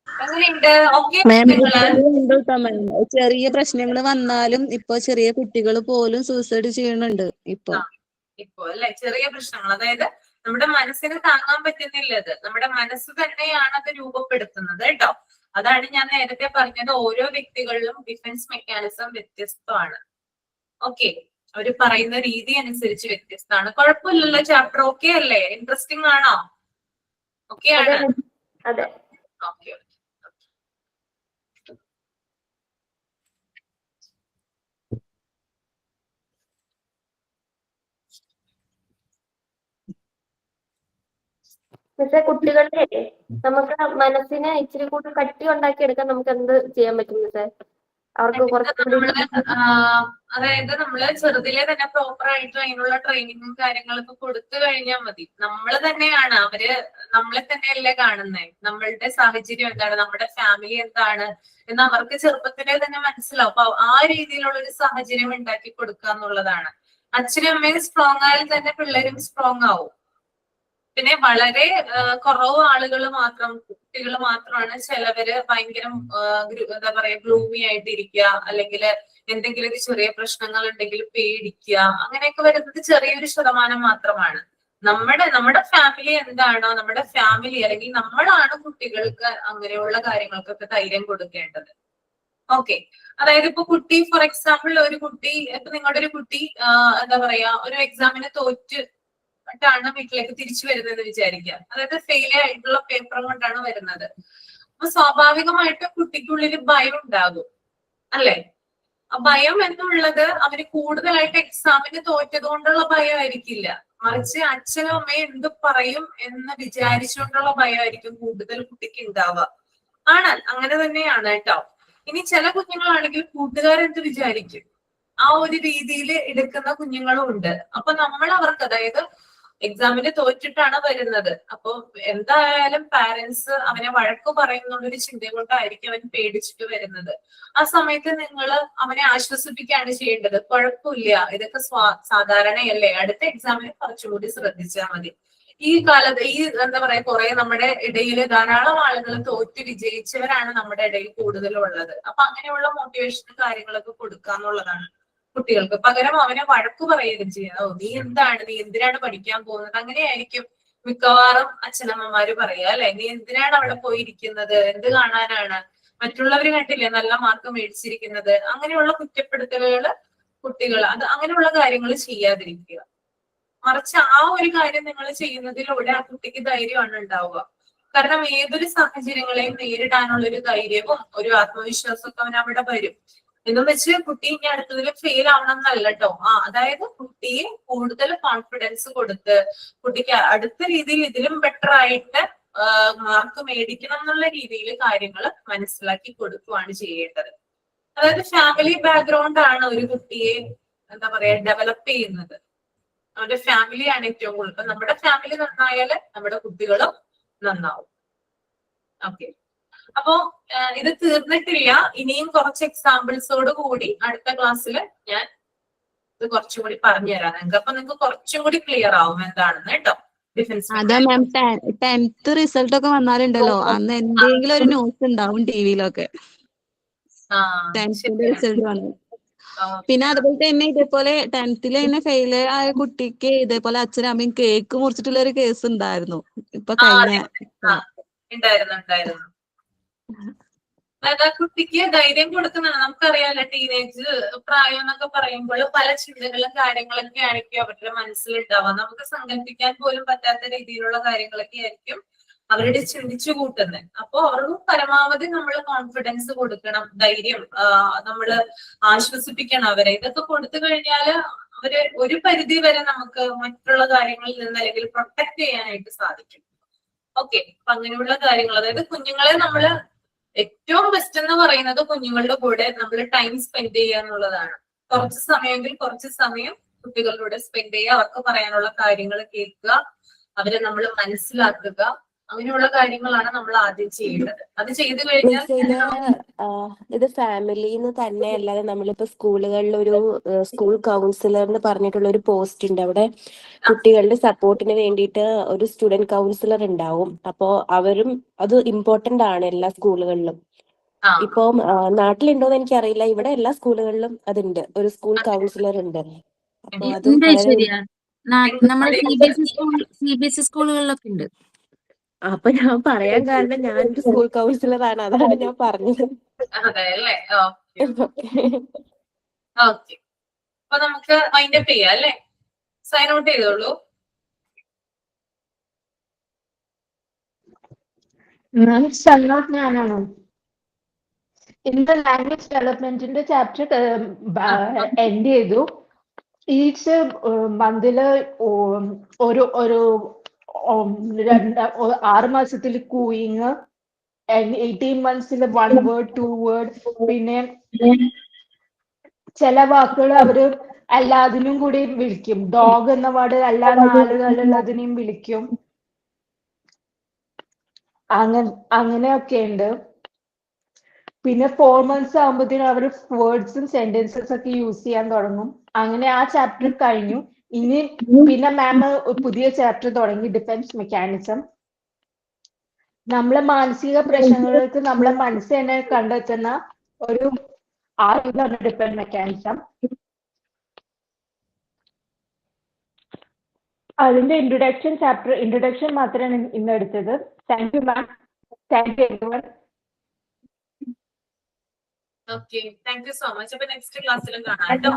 S2: എങ്ങനെയുണ്ട്? ഓക്കെ.
S7: ചെറിയ പ്രശ്നങ്ങൾ വന്നാലും ഇപ്പൊ ചെറിയ കുട്ടികൾ പോലും സൂയിസൈഡ് ചെയ്യണുണ്ട് ഇപ്പൊ
S2: അല്ലെ? ചെറിയ പ്രശ്നങ്ങൾ, അതായത് നമ്മുടെ മനസ്സിന് താങ്ങാൻ പറ്റുന്നില്ലത്. നമ്മുടെ മനസ്സ് തന്നെയാണ് അത് രൂപപ്പെടുത്തുന്നത് കേട്ടോ. അതാണ് ഞാൻ നേരത്തെ പറഞ്ഞത്, ഓരോ വ്യക്തികളിലും ഡിഫൻസ് മെക്കാനിസം വ്യത്യസ്തമാണ്. ഓക്കെ. അവര് പറയുന്ന രീതി അനുസരിച്ച് വ്യത്യസ്തമാണ്. കുഴപ്പമില്ലല്ലോ ചാപ്റ്റർ? ഓക്കെ അല്ലേ? ഇൻട്രസ്റ്റിംഗ് ആണോ? ഓക്കെ ആണ്?
S4: അതെ.
S2: ഓക്കെ.
S4: പക്ഷെ കുട്ടികളുടെ നമുക്ക് മനസ്സിനെ ഇച്ചിരി കൂടി കട്ടി ഉണ്ടാക്കി എടുക്കാൻ നമുക്ക് എന്ത് ചെയ്യാൻ പറ്റും മിസ്സേ? അവർക്ക് കുറച്ചുകൂടി
S2: അതായത് നമ്മള് ചെറുതിലെ തന്നെ പ്രോപ്പർ ആയിട്ട് അതിനുള്ള ട്രെയിനിങ്ങും കാര്യങ്ങളൊക്കെ കൊടുത്തു കഴിഞ്ഞാൽ മതി. നമ്മൾ തന്നെയാണ്, അവര് നമ്മളെ തന്നെയല്ലേ കാണുന്നേ. നമ്മളുടെ സാഹചര്യം എന്താണ്, നമ്മുടെ ഫാമിലി എന്താണ് എന്ന് അവർക്ക് ചെറുപ്പത്തിലെ തന്നെ മനസ്സിലാവും. അപ്പൊ ആ രീതിയിലുള്ള ഒരു സാഹചര്യം ഉണ്ടാക്കി കൊടുക്കുക എന്നുള്ളതാണ്. അച്ഛനും അമ്മയും സ്ട്രോങ് ആയാൽ തന്നെ പിള്ളേരും സ്ട്രോങ് ആവും. പിന്നെ വളരെ കുറവ് ആളുകൾ മാത്രം, കുട്ടികൾ മാത്രമാണ് ചിലവര് ഭയങ്കര എന്താ പറയാ ഗ്ലൂമി ആയിട്ട് ഇരിക്കുക, അല്ലെങ്കിൽ എന്തെങ്കിലും ഒരു ചെറിയ പ്രശ്നങ്ങൾ ഉണ്ടെങ്കിൽ പേടിക്കുക, അങ്ങനെയൊക്കെ വരുന്നത് ചെറിയൊരു ശതമാനം മാത്രമാണ്. നമ്മുടെ ഫാമിലി എന്താണോ, നമ്മുടെ ഫാമിലി അല്ലെങ്കിൽ നമ്മളാണ് കുട്ടികൾക്ക് അങ്ങനെയുള്ള കാര്യങ്ങൾക്കൊക്കെ ധൈര്യം കൊടുക്കേണ്ടത്. ഓക്കെ, അതായത് ഇപ്പൊ കുട്ടി ഫോർ എക്സാമ്പിൾ ഒരു കുട്ടി, ഇപ്പൊ നിങ്ങളുടെ ഒരു കുട്ടി എന്താ പറയാ ഒരു എക്സാമിന് തോറ്റിട്ടാണ് വീട്ടിലേക്ക് തിരിച്ചു വരുന്നത് വിചാരിക്കുക. അതായത് ഫെയിൽ ആയിട്ടുള്ള പേപ്പർ കൊണ്ടാണ് വരുന്നത്. അപ്പൊ സ്വാഭാവികമായിട്ടും കുട്ടിക്കുള്ളിൽ ഭയം ഉണ്ടാകും, അല്ലെ? ആ ഭയം എന്നുള്ളത് അവര് കൂടുതലായിട്ട് എക്സാമിന് തോറ്റത് കൊണ്ടുള്ള ഭയമായിരിക്കില്ല, മറിച്ച് അച്ഛനും അമ്മയും എന്ത് പറയും എന്ന് വിചാരിച്ചുകൊണ്ടുള്ള ഭയമായിരിക്കും കൂടുതൽ കുട്ടിക്ക് ഉണ്ടാവുക. അങ്ങനെ തന്നെയാണ് കേട്ടോ. ഇനി ചില കുഞ്ഞുങ്ങളാണെങ്കിൽ കൂട്ടുകാരെന്ത് വിചാരിക്കും ആ ഒരു രീതിയിൽ എടുക്കുന്ന കുഞ്ഞുങ്ങളും ഉണ്ട്. അപ്പൊ നമ്മൾ അവർക്ക്, അതായത് എക്സാമിന് തോറ്റിട്ടാണ് വരുന്നത്, അപ്പൊ എന്തായാലും പാരന്റ്സ് അവനെ വഴക്ക് പറയുന്നുള്ളൊരു ചിന്ത കൊണ്ടായിരിക്കും അവൻ പേടിച്ചിട്ട് വരുന്നത്. ആ സമയത്ത് നിങ്ങൾ അവനെ ആശ്വസിപ്പിക്കുകയാണ് ചെയ്യേണ്ടത്. കുഴപ്പമില്ല, ഇതൊക്കെ സാധാരണയല്ലേ, അടുത്ത എക്സാമിന് കുറച്ചുകൂടി ശ്രദ്ധിച്ചാൽ മതി. ഈ കാലത്ത് എന്താ പറയാ കുറെ നമ്മുടെ ഇടയിൽ ധാരാളം ആളുകൾ തോറ്റ് വിജയിച്ചവരാണ് നമ്മുടെ ഇടയിൽ കൂടുതലുള്ളത്. അപ്പൊ അങ്ങനെയുള്ള മോട്ടിവേഷൻ കാര്യങ്ങളൊക്കെ കൊടുക്കാന്നുള്ളതാണ് കുട്ടികൾക്ക്. പകരം അവനെ വഴക്കു പറയുകയും ചെയ്യുക, നീ എന്തിനാണ് പഠിക്കാൻ പോകുന്നത്, അങ്ങനെയായിരിക്കും മിക്കവാറും അച്ഛനമ്മമാര് പറയുക, അല്ലെ? നീ എന്തിനാണ് അവിടെ പോയിരിക്കുന്നത്, എന്ത് കാണാനാണ്, മറ്റുള്ളവര് കണ്ടില്ലേ നല്ല മാർക്ക് മേടിച്ചിരിക്കുന്നത്. അങ്ങനെയുള്ള കുറ്റപ്പെടുത്തലുകള് കുട്ടികൾ അങ്ങനെയുള്ള കാര്യങ്ങൾ ചെയ്യാതിരിക്കുക. മറിച്ച് ആ ഒരു കാര്യം നിങ്ങൾ ചെയ്യുന്നതിലൂടെ ആ കുട്ടിക്ക് ധൈര്യമാണ് ഉണ്ടാവുക. കാരണം ഏതൊരു സാഹചര്യങ്ങളെയും നേരിടാനുള്ള ഒരു ധൈര്യവും ഒരു ആത്മവിശ്വാസമൊക്കെ അവൻ അവിടെ വരും. എന്ന് വെച്ച് കുട്ടി ഇനി അടുത്തതിൽ ഫെയിൽ ആവണം എന്നല്ല കേട്ടോ. അതായത് കുട്ടിയെ കൂടുതൽ കോൺഫിഡൻസ് കൊടുത്ത് കുട്ടിക്ക് അടുത്ത രീതിയിൽ ഇതിലും ബെറ്റർ ആയിട്ട് മാർക്ക് മേടിക്കണം എന്നുള്ള രീതിയിൽ കാര്യങ്ങൾ മനസ്സിലാക്കി കൊടുക്കുകയാണ് ചെയ്യേണ്ടത്. അതായത് ഫാമിലി ബാക്ക്ഗ്രൗണ്ട് ആണ് ഒരു കുട്ടിയെ എന്താ പറയാ ഡെവലപ്പ് ചെയ്യുന്നത്. അവരുടെ ഫാമിലിയാണ് ഏറ്റവും കൂടുതൽ. നമ്മുടെ ഫാമിലി നന്നായാല് നമ്മുടെ കുട്ടികളും നന്നാവും. ഓക്കെ, അപ്പോ ഇത് തീർന്നിട്ടില്ല. ഇനിയും കുറച്ച് എക്സാമ്പിൾസോട് കൂടി അടുത്ത ക്ലാസ്സിൽ ഞാൻ ഇത് കുറച്ചും കൂടി പറഞ്ഞു തരാം നിങ്ങൾക്ക്. അപ്പൊ നിങ്ങൾക്ക് കുറച്ചും കൂടി ക്ലിയർ ആവും എന്താണെന്ന് കേട്ടോ.
S7: അതാ മാം, 10th റിസൾട്ട് ഒക്കെ വന്നാലുണ്ടല്ലോ അന്ന് എന്തെങ്കിലും ഒരു ന്യൂസ് ഉണ്ടാവും ടിവിയിലൊക്കെ 10th റിസൾട്ട് വന്നു. പിന്നെ അതുപോലെ തന്നെ ഇതേപോലെ 10th തന്നെ ഫെയിൽ ആയ കുട്ടിക്ക് ഇതേപോലെ അച്ഛനും അമ്മയും കേക്ക് മുറിച്ചിട്ടുള്ള ഒരു കേസ് ഉണ്ടായിരുന്നു ഇപ്പൊ കഴിഞ്ഞ.
S2: ഉണ്ടായിരുന്നു. അതായത് കുട്ടിക്ക് ധൈര്യം കൊടുക്കുന്നതാണ്. നമുക്കറിയാലോ ടീനേജ് പ്രായം എന്നൊക്കെ പറയുമ്പോൾ പല ചിന്തകളും കാര്യങ്ങളൊക്കെ ആയിരിക്കും അവരുടെ മനസ്സിലുണ്ടാവുക. നമുക്ക് സങ്കല്പിക്കാൻ പോലും പറ്റാത്ത രീതിയിലുള്ള കാര്യങ്ങളൊക്കെ ആയിരിക്കും അവരുടെ ചിന്തിച്ചു കൂട്ടുന്നത്. അപ്പൊ അവർക്ക് പരമാവധി നമ്മൾ കോൺഫിഡൻസ് കൊടുക്കണം, ധൈര്യം നമ്മള് ആശ്വസിപ്പിക്കണം അവരെ. ഇതൊക്കെ കൊടുത്തു കഴിഞ്ഞാല് അവര് ഒരു പരിധി വരെ നമുക്ക് മറ്റുള്ള കാര്യങ്ങളിൽ നിന്ന് അല്ലെങ്കിൽ പ്രൊട്ടക്ട് ചെയ്യാനായിട്ട് സാധിക്കും. ഓക്കെ, അപ്പൊ അങ്ങനെയുള്ള കാര്യങ്ങൾ, അതായത് കുഞ്ഞുങ്ങളെ നമ്മള് ഏറ്റവും ബെസ്റ്റ് എന്ന് പറയുന്നത് കുഞ്ഞുങ്ങളുടെ കൂടെ നമ്മൾ ടൈം സ്പെൻഡ് ചെയ്യുക എന്നുള്ളതാണ്. കുറച്ച് സമയമെങ്കിൽ കുറച്ച് സമയം കുട്ടികളുടെ കൂടെ സ്പെൻഡ് ചെയ്യുക, അവർക്ക് പറയാനുള്ള കാര്യങ്ങൾ കേൾക്കുക, അവരെ നമ്മൾ മനസ്സിലാക്കുക, അങ്ങനെയുള്ള കാര്യങ്ങളാണ് നമ്മൾ ആദ്യം ചെയ്യേണ്ടത്. അത് ചെയ്തു കഴിഞ്ഞാൽ
S3: ഇത് ഫാമിലിന്ന് തന്നെ അല്ലാതെ നമ്മളിപ്പോ സ്കൂളുകളിൽ ഒരു സ്കൂൾ കൗൺസിലർ എന്ന് പറഞ്ഞിട്ടുള്ള ഒരു പോസ്റ്റ് ഉണ്ട്. അവിടെ കുട്ടികളുടെ സപ്പോർട്ടിന് വേണ്ടിയിട്ട് ഒരു സ്റ്റുഡന്റ് കൗൺസിലർ ഉണ്ടാവും. അപ്പോ അവരും അത് ഇമ്പോർട്ടന്റ് ആണ് എല്ലാ സ്കൂളുകളിലും. ഇപ്പം നാട്ടിലുണ്ടോന്ന് എനിക്കറിയില്ല, ഇവിടെ എല്ലാ സ്കൂളുകളിലും അതുണ്ട്, ഒരു സ്കൂൾ കൗൺസിലർ ഉണ്ട്. അപ്പൊ അത്
S8: നമ്മുടെ CBSE സ്കൂളുകളിലൊക്കെ ഉണ്ട്.
S3: അപ്പൊ ഞാൻ പറയാൻ കാരണം ഞാനൊരു സ്കൂൾ കൗൺസിലർ ആണ്, അതാണ് ഞാൻ പറഞ്ഞത്.
S2: അതെല്ലേ, ഓക്കെ. അപ്പൊ നമുക്ക് മൈൻഡ് അപ്പ് ചെയ്യാം അല്ലെ? സൈൻ ഔട്ട് ചെയ്തോളൂ.
S1: ഞാനാണോ? ഇന്നത്തെ ലാംഗ്വേജ് ഡെവലപ്മെന്റിന്റെ ചാപ്റ്റർ എൻഡ് ചെയ്തു. ഈച്ച് മന്തില് ഒരു 6 മാസത്തിൽ കൂയിങ്, 18 months 1 word 2 word, പിന്നെ ചില വാക്കുകൾ അവര് എല്ലാതിനും കൂടി വിളിക്കും. ഡോഗ് എന്ന വാർഡ് എല്ലാ 4 കാലുള്ളതിനെയും വിളിക്കും. അങ്ങനെയൊക്കെ ഉണ്ട്. പിന്നെ 4 months ആകുമ്പോഴത്തേനും അവർ വേർഡ്സും സെന്റൻസസ് ഒക്കെ യൂസ് ചെയ്യാൻ തുടങ്ങും. അങ്ങനെ ആ ചാപ്റ്റർ കഴിഞ്ഞു. ഇനി പിന്നെ മാം പുതിയ ചാപ്റ്റർ തുടങ്ങി, ഡിഫൻസ് മെക്കാനിസം. നമ്മളെ മാനസിക പ്രശ്നങ്ങൾക്ക് നമ്മളെ മനസ്സ് തന്നെ കണ്ടെത്തുന്ന ഒരു ആയുധമാണ് ഡിഫൻസ് മെക്കാനിസം.
S9: അതിന്റെ ഇൻട്രൊഡക്ഷൻ മാത്രമാണ് ഇന്ന് എടുത്തത്. Thank you ma'am. Thank you everyone.
S2: Okay, thank you so much. അപ്പൊ നെക്സ്റ്റ് ക്ലാസ്സിലും കാണാം കേട്ടോ.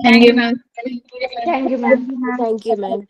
S9: Thank you ma'am.
S3: Thank you, ma'am.